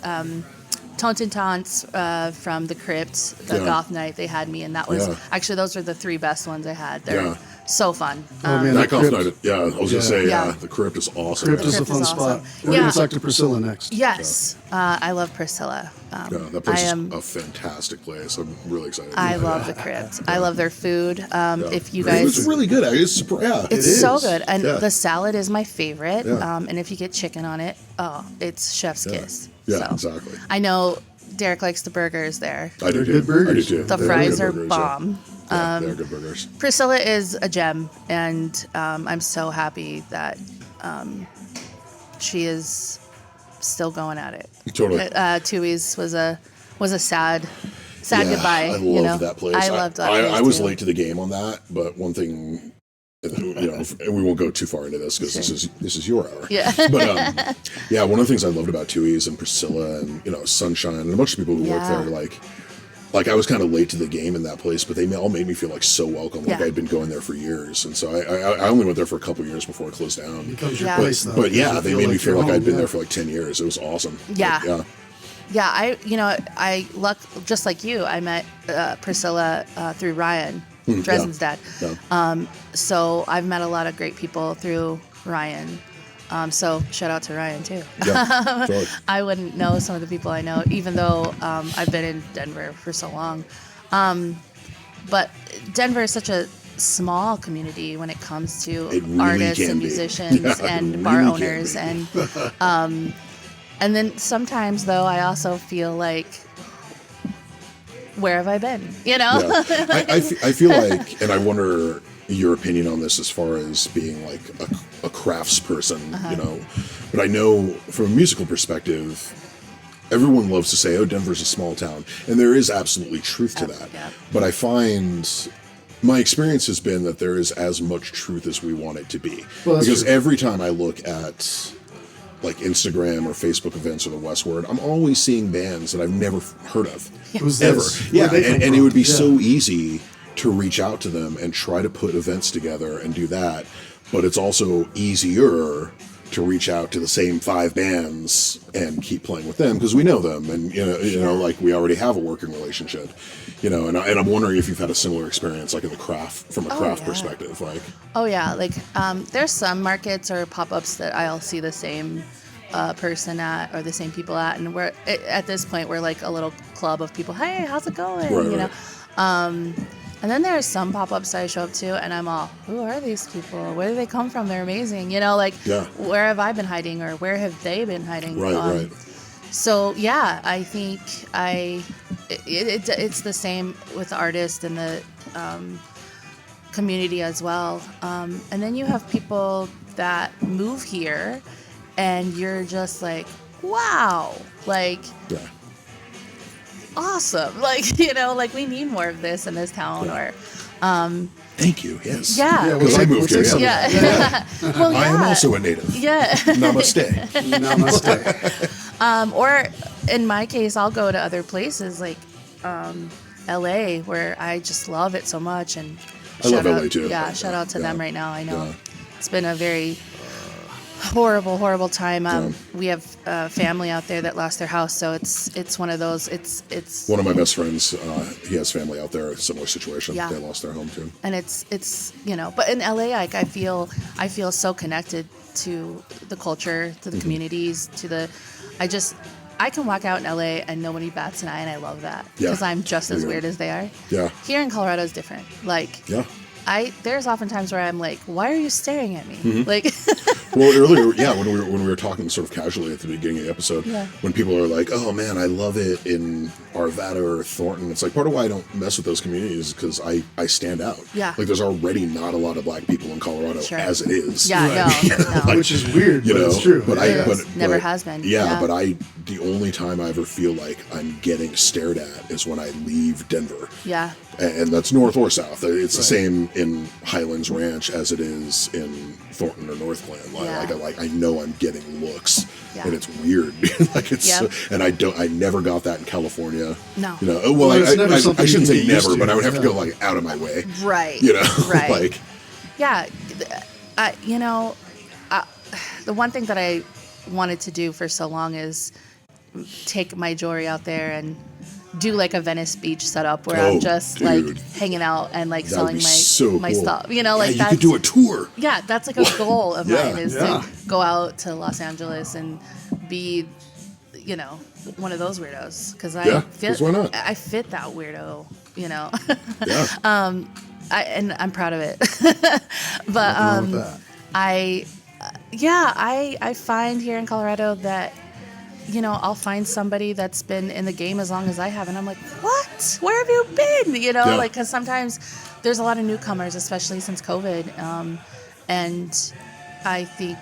Tonton Taunts from the Crypt, the Goth Night, they had me, and that was actually, those were the 3 best ones I had. They're so fun. Oh man, That the golf Crypt. night, I was gonna say, Yeah. the Crypt is awesome. Crypt is a Crypt fun is spot. awesome. We're going to talk to Priscilla next. Yes, I love Priscilla. That place is a fantastic place. I'm really excited. I love the Crypt. I love their food. If you It's guys, really good. It's so good, and Yeah. the salad is my favorite. Yeah. And if you get chicken on it, it's chef's kiss. Yeah, So, exactly. I know Derek likes the burgers there. I do They're good burgers. I do too. The They're fries good are burgers, bomb. Yeah, they're good burgers. Priscilla is a gem, and I'm so happy that she is still going at it. Totally. Tui's was a sad Yeah, goodbye. I loved you know? that place. I loved that. I place was too. late to the game on that, but one thing, you know, and we won't go too far into this because this is your hour. Yeah. But one of the things I loved about Tui's and Priscilla and, you know, Sunshine and a bunch of people who work there, like I was kind of late to the game in that place, but they all made me feel like so welcome. Like I'd been going there for years, and so I only went there for a couple of years before it closed down. Becomes your Yeah. place, though. But yeah, You they made me feel like you're I'd been home, there for like 10 years. It was awesome. Yeah. Like, Yeah, I just like you, I met Priscilla through Ryan, Dresden's dad. Yeah. So I've met a lot of great people through Ryan. So shout out to Ryan too. Yeah, totally. I wouldn't know some of the people I know, even though I've been in Denver for so long. But Denver is such a small community when it comes to It really artists can and be. musicians Yeah, it and bar really can owners, be. and then sometimes though I also feel like, where have I been? You know? Yeah. I feel like, and I wonder your opinion on this as far as being like a crafts person, you know. But I know from a musical perspective, everyone loves to say, oh, Denver's a small town. And there is absolutely truth to that. Yeah. But I find my experience has been that there is as much truth as we want it to be. Well, that's because true. every time I look at like Instagram or Facebook events or the Westward, I'm always seeing bands that I've never heard of. Who's Ever. this? Yeah, Where'd they come and it from? would be Yeah. so easy to reach out to them and try to put events together and do that. But it's also easier to reach out to the same 5 bands and keep playing with them because we know them, and you know, like we already have a working relationship, you know. And I'm wondering if you've had a similar experience, like in the craft, from a craft yeah. perspective, like. Oh yeah, like there's some markets or pop-ups that I'll see the same person at or the same people at, and we're at this point we're like a little club of people. Hey, how's it going? Right, you know. right. And then there are some pop-ups I show up to, and I'm all, who are these people? Where do they come from? They're amazing. You know, like, Yeah. where have I been hiding, or where have they been hiding? Right, right. So yeah, I think it's the same with the artist and the community as well. And then you have people that move here, and you're just like, wow, like. Yeah. Awesome, like, you know, like we need more of this in this town, Yeah. or Thank you. Yes. yeah, Because I moved here. Yeah. yeah. Well, yeah. I am also a native. Yeah. Namaste. Namaste. Or in my case, I'll go to other places like LA, where I just love it so much, and I love shout out- LA too. Yeah, shout out to them right now. I know Yeah. it's been a very horrible time. We have family out there that lost their house, so it's one of those. It's One of my best friends, he has family out there, similar situation. Yeah. They lost their home too. and it's you know, but in LA, like I feel so connected to the culture, to the communities, to the. I can walk out in LA and nobody bats an eye, and I love that Yeah. because I'm just as Yeah. weird as they are. Yeah. Here in Colorado is different. Like Yeah. there's often times where I'm like, why are you staring at me? Like. Well, earlier, yeah, when we were talking sort of casually at the beginning of the episode, Yeah. when people are like, "Oh man, I love it in Arvada or Thornton," it's like part of why I don't mess with those communities is because I stand out. Yeah. Like there's already not a lot of black people in Colorado Sure. as it is. Yeah, no. Which is weird, You but know, it's true. but It I is. but Never but- has been. Yeah, Yeah. but the only time I ever feel like I'm getting stared at is when I leave Denver. Yeah. And that's north or south. It's the same in Highlands Ranch as it is in Thornton or North Glen. Like I know I'm getting looks, Yeah. and it's weird. Like it's, Yep. and I never got that in California. No. You know, Well, it's never I something shouldn't you say can get used never, to. but I would have to Yeah. go like out of my way. Right. You know, Right. like Yeah. You know, the one thing that I wanted to do for so long is take my jewelry out there and do like a Venice Beach setup where Oh, I'm just dude. like hanging out and like that would selling be my so my cool. stuff. You know, like yeah, you that's could do a tour. yeah, that's like a goal of Yeah. mine is Yeah. to go out to Los Angeles and be, you know, one of those weirdos because Yeah, 'cause why not? I fit that weirdo, you know. Yeah. And I'm proud of it. But Nothing wrong with that. I find here in Colorado that, you know, I'll find somebody that's been in the game as long as I have, and I'm like, what? Where have you been? You know, Yeah. like, because sometimes there's a lot of newcomers, especially since COVID, and I think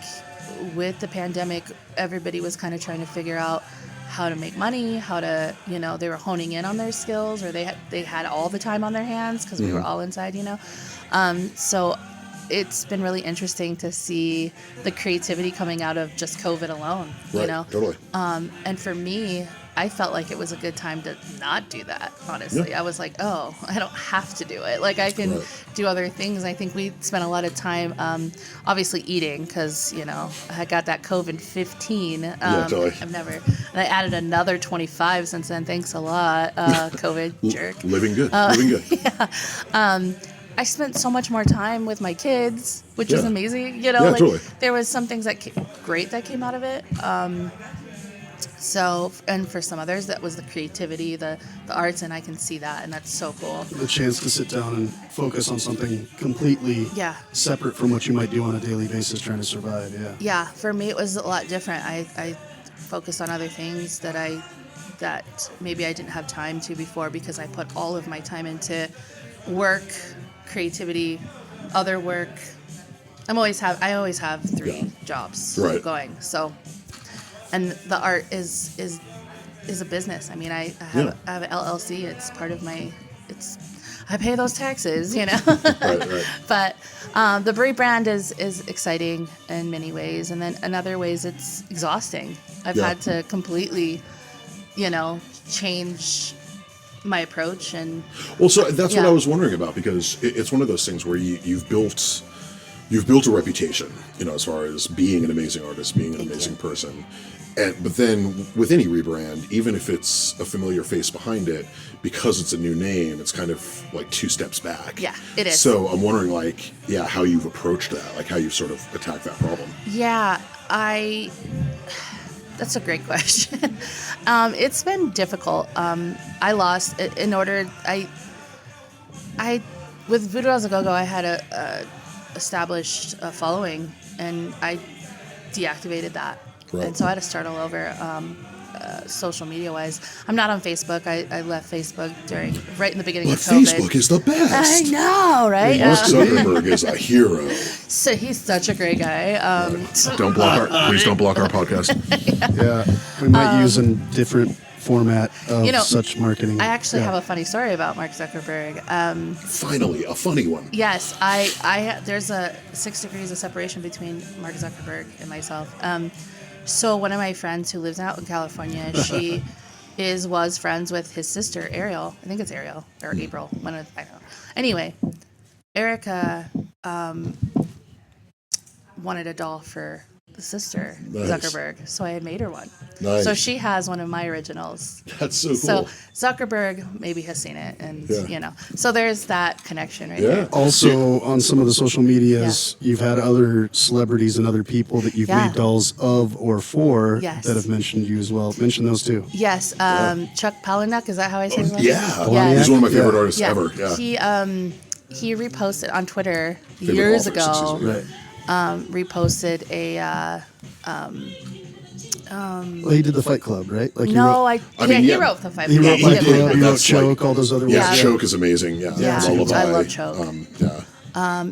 with the pandemic, everybody was kind of trying to figure out how to make money, how to, you know, they were honing in on their skills, or they had all the time on their hands because we were all inside, you know. So it's been really interesting to see the creativity coming out of just COVID alone, you Right, know. totally. And for me, I felt like it was a good time to not do that, honestly. Yeah. I was like, oh, I don't have to do it. Like, I can Right. do other things. I think we spent a lot of time, obviously, eating because, you know, I got that COVID-15. Totally. And I added another 25 since then. Thanks a lot, COVID jerk. Living good. Uh, Living good. I spent so much more time with my kids, which is Yeah. amazing. You know, Yeah, like totally. there was some things that great that came out of it. So, and for some others, that was the creativity, the arts, and I can see that, and that's so cool. The chance to sit down and focus on something completely Yeah. separate from what you might do on a daily basis trying to survive. Yeah. Yeah, for me, it was a lot different. I focused on other things that maybe I didn't have time to before because I put all of my time into work, creativity, other work. I always have 3 jobs Right. going. So, and the art is a business. I mean, I have an LLC. It's part of my. I pay those taxes, you know. Right. But the rebrand is exciting in many ways, and then in other ways it's exhausting. I've had to completely, change my approach and. Well, so that's what I was wondering about, because it's one of those things where you've built a reputation, as far as being an amazing artist, being an amazing person. But then with any rebrand, even if it's a familiar face behind it, because it's a new name, it's kind of like 2 steps back. Yeah, it is. So I'm wondering, how you've approached that, how you've sort of attacked that problem. Yeah, that's a great question. It's been difficult. I lost with Voodoo Dolls A Go-Go, I had a established following, and I deactivated that. Right. And so I had to start all over social media wise. I'm not on Facebook. I left Facebook right in the beginning But of COVID. Facebook is the best. I know, right? Mark Zuckerberg is a hero. So he's such a great guy. Please don't block our podcast. We might use a different format of such marketing. I actually have a funny story about Mark Zuckerberg. Finally, a funny one. Yes, there's a 6 degrees of separation between Mark Zuckerberg and myself. So one of my friends who lives out in California, she was friends with his sister Ariel. I think it's Ariel or April. I don't know. Anyway, Erica wanted a doll for the sister Zuckerberg, so I had made her one. Nice. So she has one of my originals. That's so cool. So Zuckerberg maybe has seen it, and so there's that connection right there. Also, on some of the social medias, you've had other celebrities and other people that you've made dolls of or for that have mentioned you as well. Mention those too. Yes, Chuck Palahniuk, is that how I say his name? Yeah, he's one of my favorite artists ever. Yeah. He reposted on Twitter years ago. Right. Reposted a. Well, he did the Fight Club, right? Like he wrote the Fight Club. He wrote He Fight did Club. He wrote That's Choke. All those other ones. Yeah, Choke is amazing. Yeah, Lullaby. I love Choke.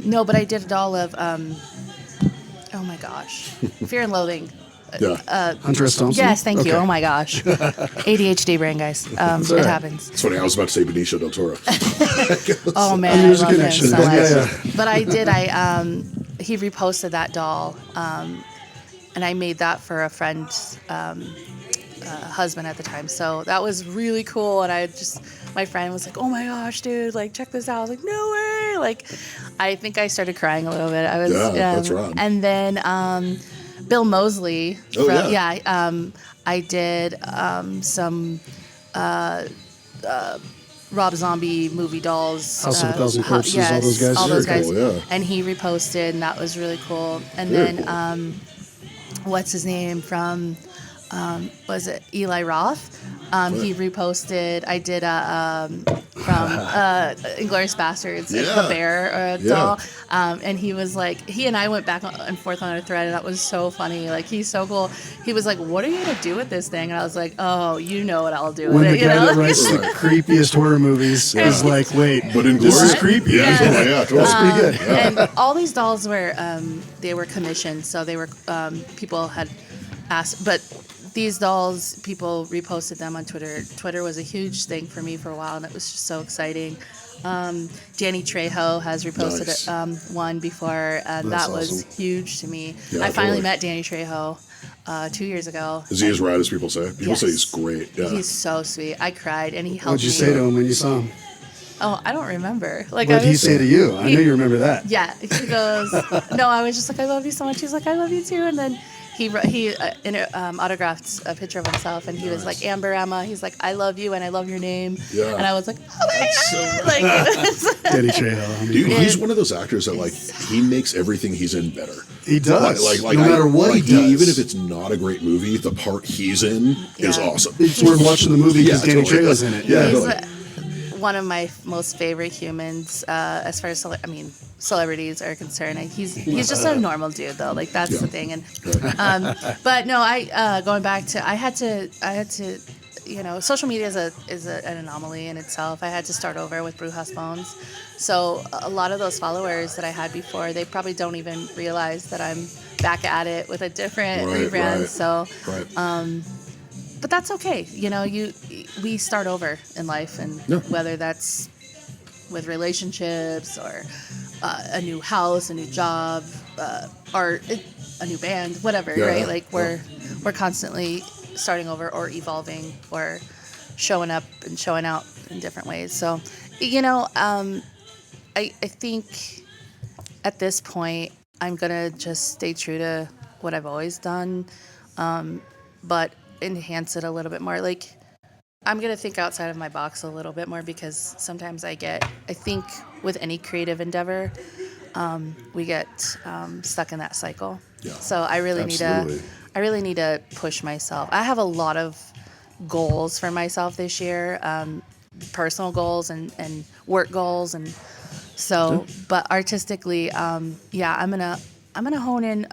No, but I did a doll of. Oh my gosh, Fear and Loathing. Hunter S. Thompson. Yes, thank you. Oh my gosh, ADHD brain, guys. It happens. It's funny. I was about to say Benicio del Toro. Oh man, I love him so much. Yeah. But I did. He reposted that doll, and I made that for a friend's husband at the time. So that was really cool. And my friend was like, "Oh my gosh, dude! Like, check this out." I was like, "No way!" Like, I think I started crying a little bit. I was, that's right. And then Bill Moseley. I did some. Rob Zombie movie dolls. House of a Thousand Corpses, all those guys. All those Very guys. cool, yeah. And he reposted, and that was really cool. And Very then, what's his name from, was it Eli Roth? He reposted, I did from Inglourious Bastards, the bear doll. And he was like, he and I went back and forth on a thread, and that was so funny. Like, he's so cool. He was like, "What are you going to do with this thing?" And I was like, "Oh, you know what I'll do with When it." the guy that writes the creepiest horror movies is like, wait, But in this is Glorious- creepy. Yeah, totally. That's pretty good. And all these dolls were they were commissioned, so they were people had asked, but these dolls, people reposted them on Twitter. Twitter was a huge thing for me for a while, and it was just so exciting. Danny Trejo has reposted one before, and that was awesome. huge to me. Yeah, I finally totally. met Danny Trejo 2 years ago. Is he as rad as people say? People say he's Yes. great. Yeah. He's so sweet. I cried, and he helped What'd you me. say to him when you saw him? Oh, I don't remember. What did he say to you? I know you remember that. Yeah, he goes, no, I was just like, "I love you so much." He's like, "I love you too." And then he autographed a picture of himself, and he was like, "Amberama." He's like, "I love you, and I love your name." Yeah. And I was like, "Oh my god!" Like, Danny Trejo. I mean, Dude, he's one of those actors that he makes everything he's in better. he does. Like no matter what he does. even if it's not a great movie, the part he's in is Yeah. awesome. It's worth watching the movie because Yeah, Danny totally. Trejo's in it. Yeah, he's totally. one of my most favorite humans as far as celebrities are concerned. He's just a normal dude though. Like that's the thing. And but no, I going back to I had to social media is an anomaly in itself. I had to start over with Brujas phones. So a lot of those followers that I had before, they probably don't even realize that I'm back at it with a different rebrand. So, but that's okay. We start over in life, and whether that's with relationships or a new house, a new job, art, a new band, whatever, right? Like we're constantly starting over or evolving or showing up and showing out in different ways. So, I think at this point I'm gonna just stay true to what I've always done, but enhance it a little bit more. Like I'm gonna think outside of my box a little bit more, because sometimes I think with any creative endeavor, we get stuck in that cycle. Yeah. So I really need to push myself. I have a lot of goals for myself this year, personal goals and work goals, and so. But artistically, I'm gonna hone in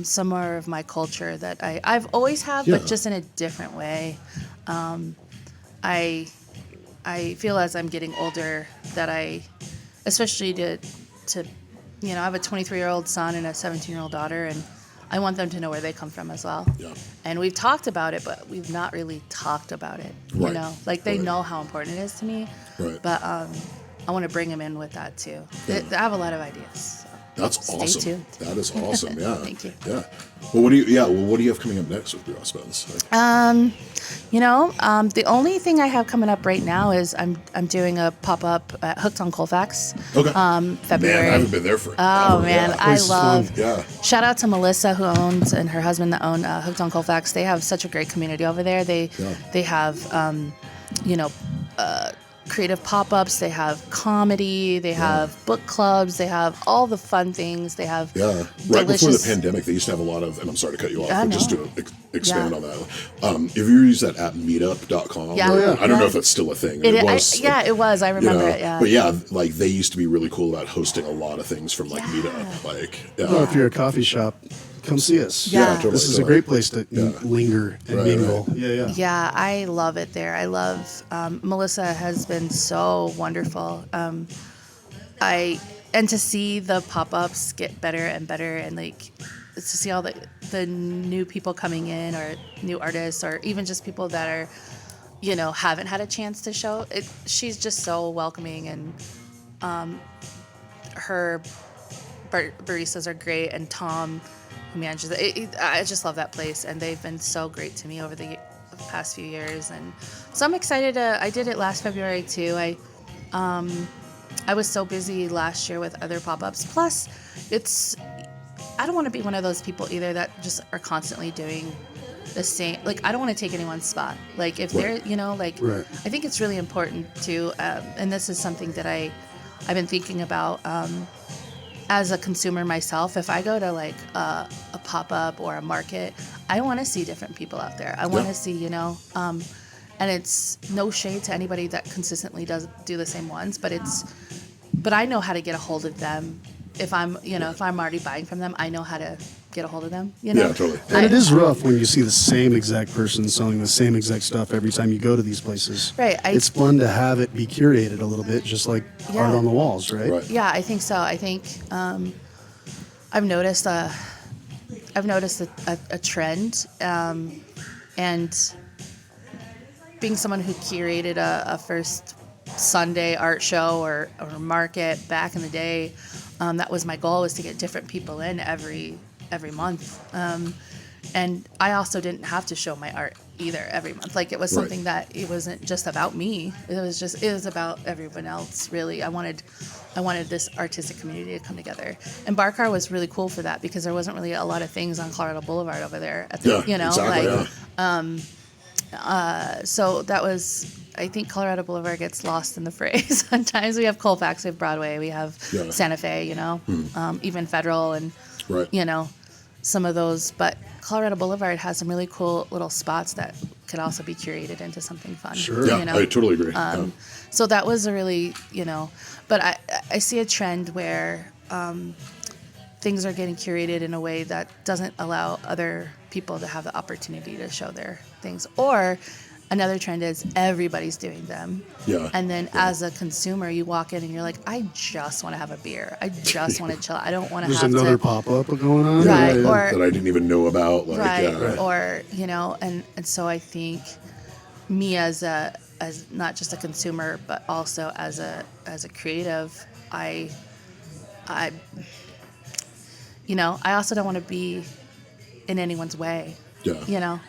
some more of my culture that I've always had, but just in a different way. I feel as I'm getting older that especially to I have a 23-year-old son and a 17-year-old daughter, and I want them to know where they come from as well. Yeah. And we've talked about it, but we've not really talked about it. Right. They know how important it is to me. Right. But I want to bring them in with that too. Yeah. I have a lot of ideas. So. That's Stay awesome. tuned. That is awesome. Yeah. Thank you. Yeah. Well, what do you have coming up next with Brujas Benz? The only thing I have coming up right now is I'm doing a pop-up at Hooked on Colfax. Okay. February. Man, I haven't been there for. Oh man, Yeah. I love. Yeah. Shout out to Melissa who owns, and her husband that own Hooked on Colfax. They have such a great community over there. They have creative pop-ups. They have comedy. They have book clubs. They have all the fun things. They have Right before the pandemic, they used to have a lot of, and I'm sorry to cut you off, but just to expand on that. If you use that app meetup.com, I don't know if that's still a thing. It was. It was. I remember it. Yeah. But like they used to be really cool about hosting a lot of things from like Meetup. Like, Well, if you're a coffee shop, come see us. Yeah. totally. This is a great place to linger and mingle. Right. Yeah. Yeah, I love it there. I love Melissa has been so wonderful. And to see the pop-ups get better and better, and like to see all the new people coming in, or new artists, or even just people that are haven't had a chance to show it. She's just so welcoming, and her baristas are great, and Tom who manages it. I just love that place, and they've been so great to me over the past few years, and so I'm excited. I did it last February too. I was so busy last year with other pop-ups. Plus, I don't want to be one of those people either that just are constantly doing the same. Like, I don't want to take anyone's spot. Like, if they're, I think it's really important to, and this is something that I've been thinking about as a consumer myself. If I go to like a pop-up or a market, I want to see different people out there. I want to see, and it's no shade to anybody that consistently does do the same ones, but I know how to get a hold of them. If I'm, if I'm already buying from them, I know how to get a hold of them. Yeah, totally. And it is rough when you see the same exact person selling the same exact stuff every time you go to these places. Right. It's fun to have it be curated a little bit, just like art on the walls, right? Yeah, I think so. I think I've noticed a trend, and being someone who curated a first Sunday art show or market back in the day, that was my goal, was to get different people in every month. And I also didn't have to show my art either every month. Like, it was something that it wasn't just about me. It was about everyone else, really. I wanted this artistic community to come together. And Bar Car was really cool for that, because there wasn't really a lot of things on Colorado Boulevard over there at the, exactly, so that was, I think Colorado Boulevard gets lost in the fray. Sometimes we have Colfax, we have Broadway, we have Santa Fe, even Federal, and some of those. But Colorado Boulevard has some really cool little spots that could also be curated into something fun. Sure. Yeah, I totally agree. So that was a really, but I see a trend where things are getting curated in a way that doesn't allow other people to have the opportunity to show their things. Or another trend is everybody's doing them. Yeah. And then as a consumer, you walk in and you're like, I just want to have a beer. I just want to chill. I don't want to There's have another to. pop-up going on. Right. Yeah. Or, that I didn't even know about. Like, right. yeah. Or, you know, and so I think me as not just a consumer, but also as a creative, I you know, I also don't want to be in anyone's way. Yeah. You know,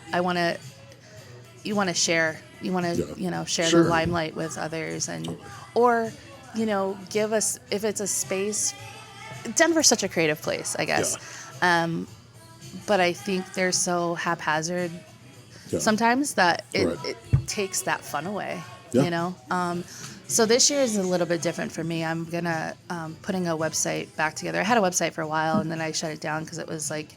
you want to share, you know, share Sure. the limelight with others, and, or, you know, give us, if it's a space, Denver's such a creative place, I guess. But I think they're so haphazard sometimes that it takes that fun away, you know? So this year is a little bit different for me. I'm gonna putting a website back together. I had a website for a while, and then I shut it down because it was like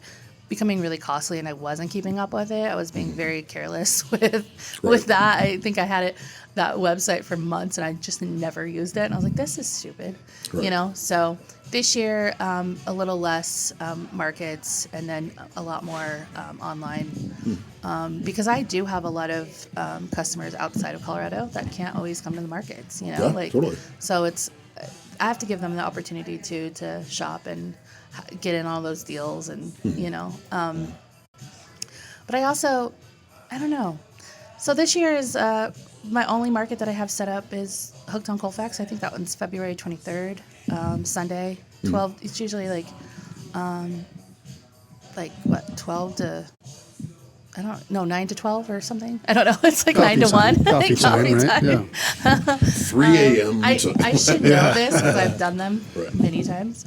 becoming really costly, and I wasn't keeping up with it. I was being very careless with that. I think I had that website for months, and I just never used it. And I was like, this is stupid, you know. So this year, a little less markets, and then a lot more online. Because I do have a lot of customers outside of Colorado that can't always come to the markets, you know, Totally. So I have to give them the opportunity to shop and get in all those deals, and you know. But I also, I don't know. So this year is my only market that I have set up is Hooked on Colfax. I think that one's February 23rd, Sunday, 12. It's usually like what, 12 to, I don't know, 9 to 12 or something. I don't know. It's like 9 to 1. Coffee time, right? Yeah. 3 a.m. I should know this because I've done them many times.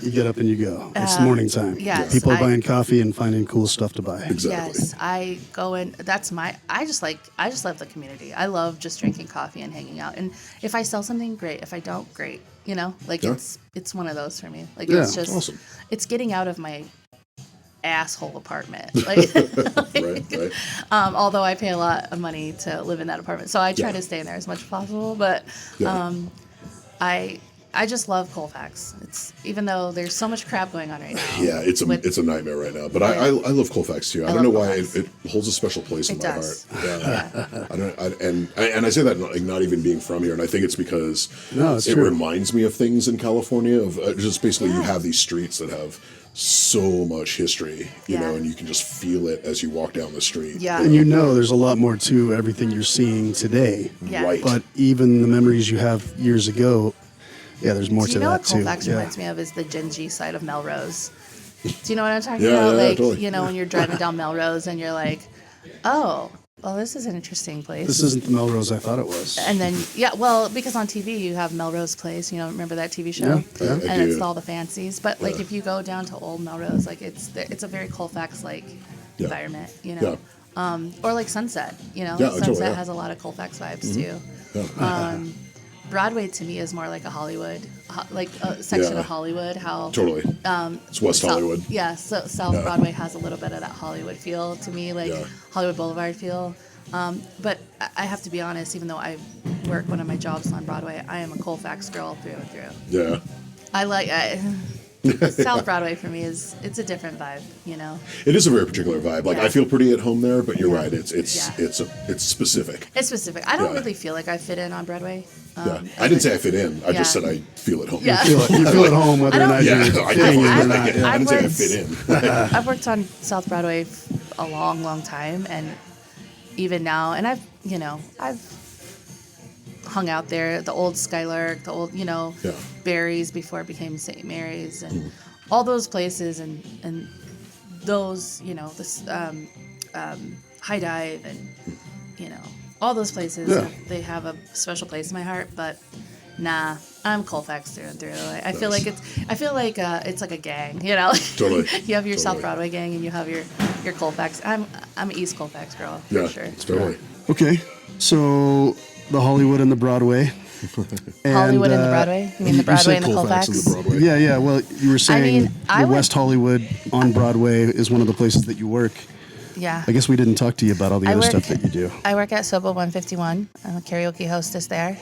You get up and you go. It's morning time. yes, People are buying coffee and finding cool stuff to buy. Exactly. Yes, I go in. I just love the community. I love just drinking coffee and hanging out. And if I sell something, great. If I don't, great. You know, like it's one of those for me. Like it's just awesome. It's getting out of my asshole apartment. Like, Right. although I pay a lot of money to live in that apartment, so I try to stay in there as much as possible. But I just love Colfax. It's, even though there's so much crap going on right now. Yeah, it's a nightmare right now. But I love Colfax too. I don't know why it holds a special place in my does. heart. Yeah. I say that not even being from here, and I think it's because it true. reminds me of things in California. Of just basically you have these streets that have so much history, you know, and you can just feel it as you walk down the street. Yeah. And you know there's a lot more to everything you're seeing today. Yeah. Right. But even the memories you have years ago, there's more Do to you know that what too. Colfax Yeah. reminds me of is the Gingy side of Melrose. Do you know what I'm talking Yeah, about? yeah, Like, totally. you know, when you're driving down Melrose and you're like, oh, well, this is an interesting place. This isn't the Melrose I thought it was. And then, because on TV you have Melrose Place, you know, remember that TV show? Yeah, And I it's do. all the fancies. But, like, if you go down to Old Melrose, like, it's a very Colfax-like environment, you know? Or, like, Sunset, you know? Yeah, Sunset totally, has a lot of Colfax vibes, too. Yeah. Broadway, to me, is more like a Hollywood, like a section of Hollywood. How Totally. It's West Hollywood. Yeah, so South Broadway has a little bit of that Hollywood feel to me, like Hollywood Boulevard feel. But I have to be honest, even though I work one of my jobs on Broadway, I am a Colfax girl through and through. Yeah. South Broadway for me it's a different vibe, you know. It is a very particular vibe. Like I feel pretty at home there, but you're right. It's specific. It's specific. I don't really feel like I fit in on Broadway. I didn't say I fit in. I just said I feel at home. Yeah. You feel at home whether or not Yeah, you're I fitting in or I not. get it. I didn't say I fit in. I've worked on South Broadway a long, long time, and even now, and I've hung out there, the old Skylark, the old, Barry's before it became St. Mary's, and all those places, and those, this High Dive, and all those places. They have a special place in my heart, but nah, I'm Colfax through and through. I feel like it's like a gang, Totally. You have your South Broadway gang, and you have your Colfax. I'm an East Colfax girl for sure. Totally. Okay, so the Hollywood and the Broadway. Hollywood and the Broadway? You mean the Broadway and the Colfax? And the Broadway. Yeah. Well, you were saying I would- West Hollywood on Broadway is one of the places that you work. Yeah. I guess we didn't talk to you about all the other stuff that you do. I work at Soba 151. I'm a karaoke hostess there.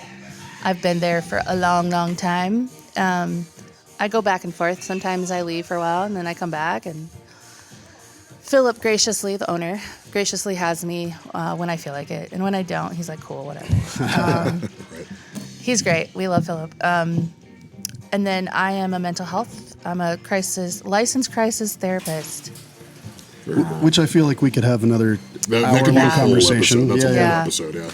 I've been there for a long, long time. I go back and forth. Sometimes I leave for a while and then I come back, and Philip graciously, the owner, graciously has me when I feel like it. And when I don't, he's like, cool, whatever. Right. He's great. We love Philip. And then I am a mental health. I'm a licensed crisis therapist. Which I feel like we could have another That could be a hour-long whole conversation. episode. That's a whole Yeah. episode, yeah.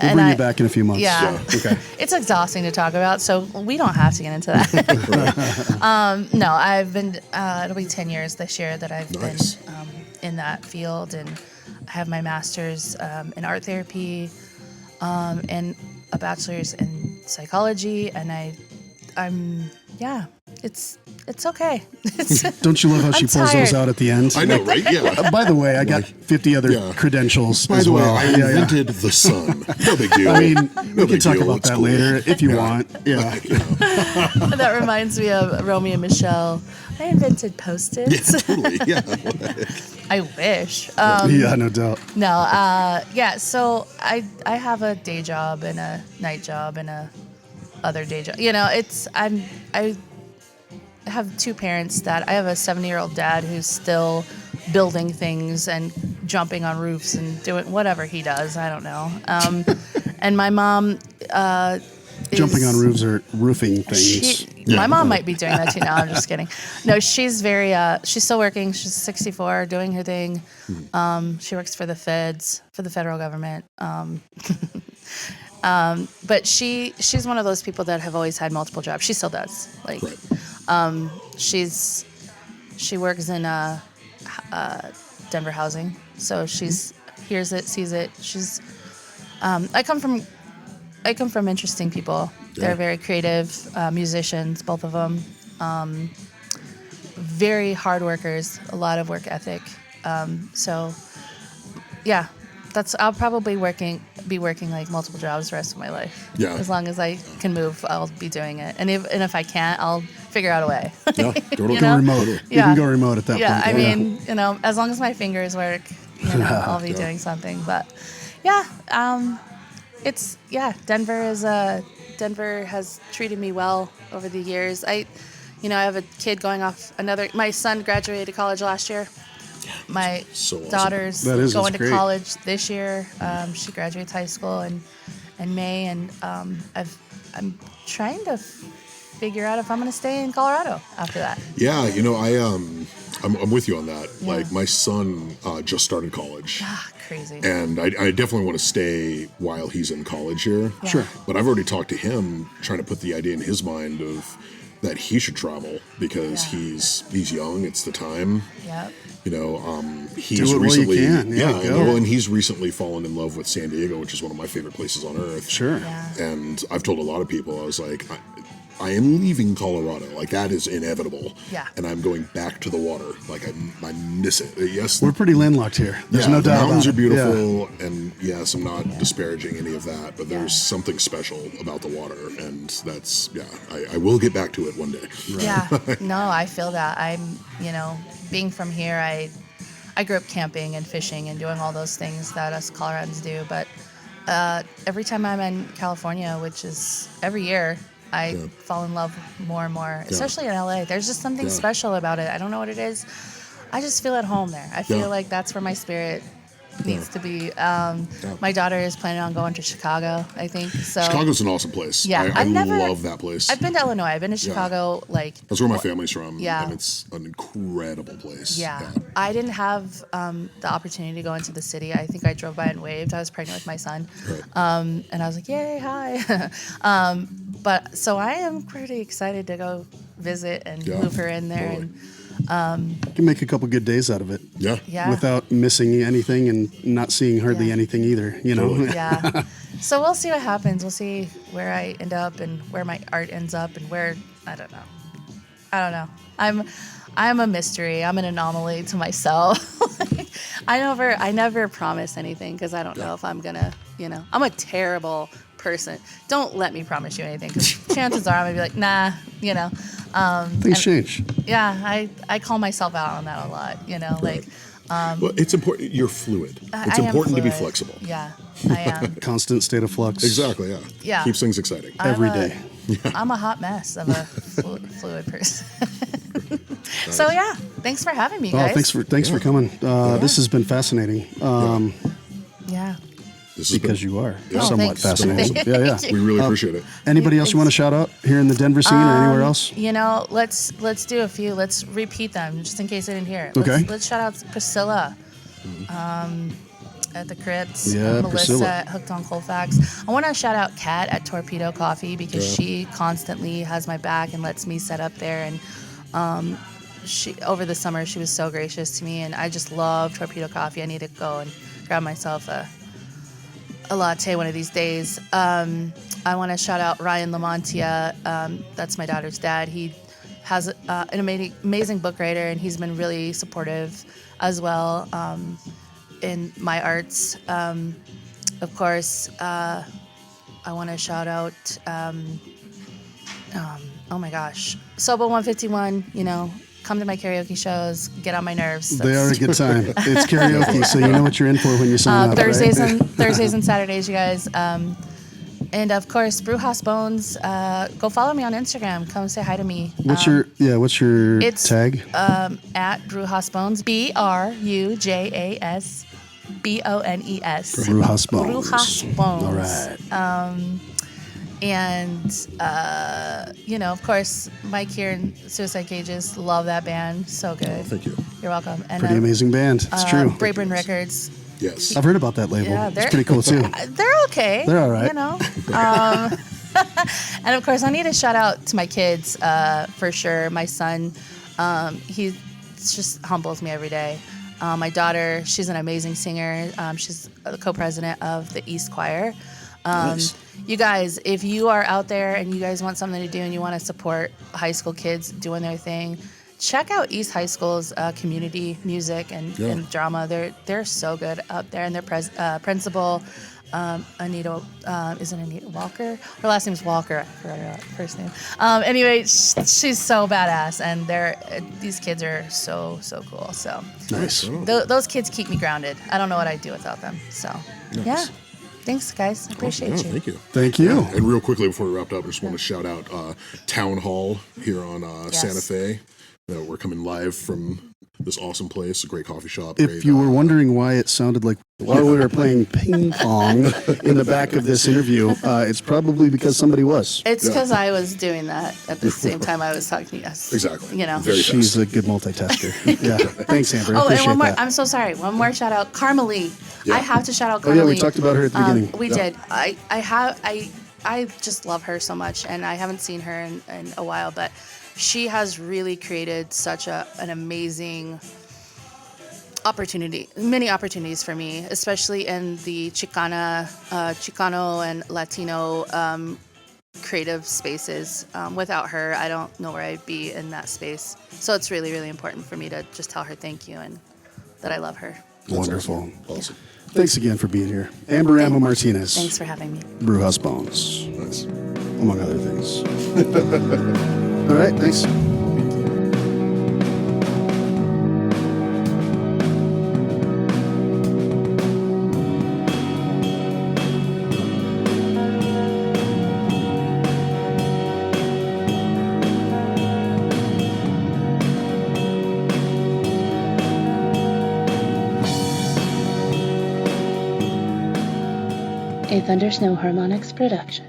We'll bring you back in a few months. Yeah. Okay. It's exhausting to talk about, so we don't have to get into that. No, I've been, it'll be 10 years this year that I've Nice. been in that field, and I have my master's in art therapy and a bachelor's in psychology, and it's okay. Don't you love how she I'm pulls those tired. out at the end? I know, right? Yeah. By the way, I got 50 other Yeah. credentials By as the way, well. I invented the sun. No big deal. I mean, no we can big talk deal. about It's that cool. later if you want. Yeah. That reminds me of Romeo and Michelle. I invented Post-its. Yeah, totally. Yeah. I wish. Yeah, no doubt. So I have a day job and a night job and a other day job. I have two parents that I have a 70-year-old dad who's still building things and jumping on roofs and doing whatever he does. I don't know. And my mom Jumping on roofs or roofing things. My mom might be doing that too now. I'm just kidding. No, she's very, she's still working. She's 64, doing her thing. She works for the feds, for the federal government. But she's one of those people that have always had multiple jobs. She still does. Like, Right. she works in Denver housing. So she's hears it, sees it. I come from interesting people. They're very creative musicians, both of them. Very hard workers, a lot of work ethic. I'll probably be working like multiple jobs the rest of my life. Yeah. As long as I can move, I'll be doing it. And if I can't, I'll figure out a way. Yeah, totally. You know? Remote. You Yeah. can go remote at that Yeah, point. I mean, as long as my fingers work, I'll be doing something. But Denver has treated me well over the years. I have a kid going off my son graduated college last year. My So awesome. daughter's That's going to great. college this year. She graduates high school in May, and I'm trying to figure out if I'm going to stay in Colorado after that. Yeah, I'm with you on that. Yeah. Like, my son just started college. Crazy. And I definitely want to stay while he's in college here. Yeah. Sure. But I've already talked to him, trying to put the idea in his mind of that he should travel because he's young. It's the time. Yep. He's Do it while you recently, can. Yeah, go. and he's recently fallen in love with San Diego, which is one of my favorite places on earth. Sure. Yeah. And I've told a lot of people, I was like, I am leaving Colorado. Like, that is inevitable. Yeah. And I'm going back to the water. Like, I miss it. Yes. We're pretty landlocked here. There's yeah, no the doubt mountains about are it. beautiful, and yes, I'm not disparaging any of that, but there's something special about the water, and that's I will get back to it one day. Yeah, no, I feel that. I'm, being from here, I grew up camping and fishing and doing all those things that us Coloradans do. But every time I'm in California, which is every year, I fall in love more and more, especially in LA. There's just something special about it. I don't know what it is. I just feel at home there. I feel like that's where my spirit needs to be. My daughter is planning on going to Chicago, I think. So Chicago's an awesome place. Yeah, I I've never- love that place. I've been to Illinois. I've been to Chicago, That's where my family's from, Yeah. and it's an incredible place. Yeah. I didn't have the opportunity to go into the city. I think I drove by and waved. I was pregnant with my son. Right. And I was like, yay, hi. But so I am pretty excited to go visit and move her in there. Totally. And You can make a couple good days out of it. Yeah. yeah. Without missing anything and not seeing hardly Yeah. anything either, you know? Totally. Yeah. So we'll see what happens. We'll see where I end up and where my art ends up and where, I don't know. I'm a mystery. I'm an anomaly to myself. I never promise anything because I don't know if I'm gonna, I'm a terrible person. Don't let me promise you anything because chances are I'm gonna be like, nah, Things change. Yeah, I call myself out on that a lot, like. Well, it's important. You're fluid. It's I am important to be fluid. flexible. Yeah, I am. Constant state of flux. Exactly. Yeah. Yeah. Keeps things exciting. Every I'm a- day. I'm a hot mess of a fluid person. So yeah, thanks for having me, guys. Thanks for coming. This has been fascinating. Yeah. This has Because been, you are Yeah. somewhat Thanks. fascinating. Thank Yeah. you. we really appreciate it. Anybody else you want to shout out here in the Denver scene or anywhere else? You know, let's do a few. Let's repeat them just in case I didn't hear it. Okay. Let's shout out Priscilla. At the Crypts, Yeah, Melissa Priscilla. at Hooked on Colfax. I want to shout out Kat at Torpedo Coffee because she constantly has my back and lets me set up there. And she over the summer she was so gracious to me, and I just love Torpedo Coffee. I need to go and grab myself a latte one of these days. I want to shout out Ryan Lamontia. That's my daughter's dad. He has an amazing book writer, and he's been really supportive as well. In my arts. Of course, I want to shout out, oh my gosh, Soba 151, come to my karaoke shows, get on my nerves. They are a good time. It's karaoke, so you know what you're in for when you sign up, Thursdays right? Thursdays and Saturdays, you guys. And of course, Brujas Bones. Go follow me on Instagram. Come say hi to me. What's your it's, tag? At Brujas Bones. BRUJAS BONES. Brujas Bones. Brujas Bones. All right. And of course, Mike here in Suicide Cages. Love that band. So good. Thank you. You're welcome. And Pretty amazing band. It's true. Braeburn Records. Yes. I've heard about that label. Yeah, It's pretty cool too. They're okay. They're all right. And of course, I need to shout out to my kids for sure. My son, he just humbles me every day. My daughter, she's an amazing singer. She's the co-president of the East Choir. Nice. You guys, if you are out there and you guys want something to do and you want to support high school kids doing their thing, check out East High School's community music and drama. They're so good up there. And their principal, Anita, isn't Anita Walker? Her last name's Walker. I forgot her first name. Anyway, she's so badass, and these kids are so cool. So Nice. those kids keep me grounded. I don't know what I'd do without them. So yeah, thanks guys. I appreciate you. Thank you. Thank you. And real quickly before we wrapped up, I just want to shout out Town Hall here on Yes. Santa Fe. We're coming live from this awesome place, a great coffee shop. If great, you were wondering why it sounded like while we were playing ping pong in the back of this interview, it's probably because somebody was. It's because I was doing that at the same time I was talking to you guys. Exactly. Very She's a good multitasker. Yeah. Thanks, Amber. I Oh, and appreciate one more. that. I'm so sorry. One more shout out, Carmelie. Yeah. I have to shout out Oh Carmelie. yeah, we talked about her at the beginning. We did. I just love her so much, and I haven't seen her in a while, but she has really created such an amazing many opportunities for me, especially in the Chicano and Latino creative spaces. Without her, I don't know where I'd be in that space. So it's really, really important for me to just tell her thank you and that I love her. Wonderful. Awesome. Thanks again for being here. Amberama Martinez. Thanks for having me. Brujas Bones, Nice. among other things. All right, thanks. A Thunder Snow Harmonics production.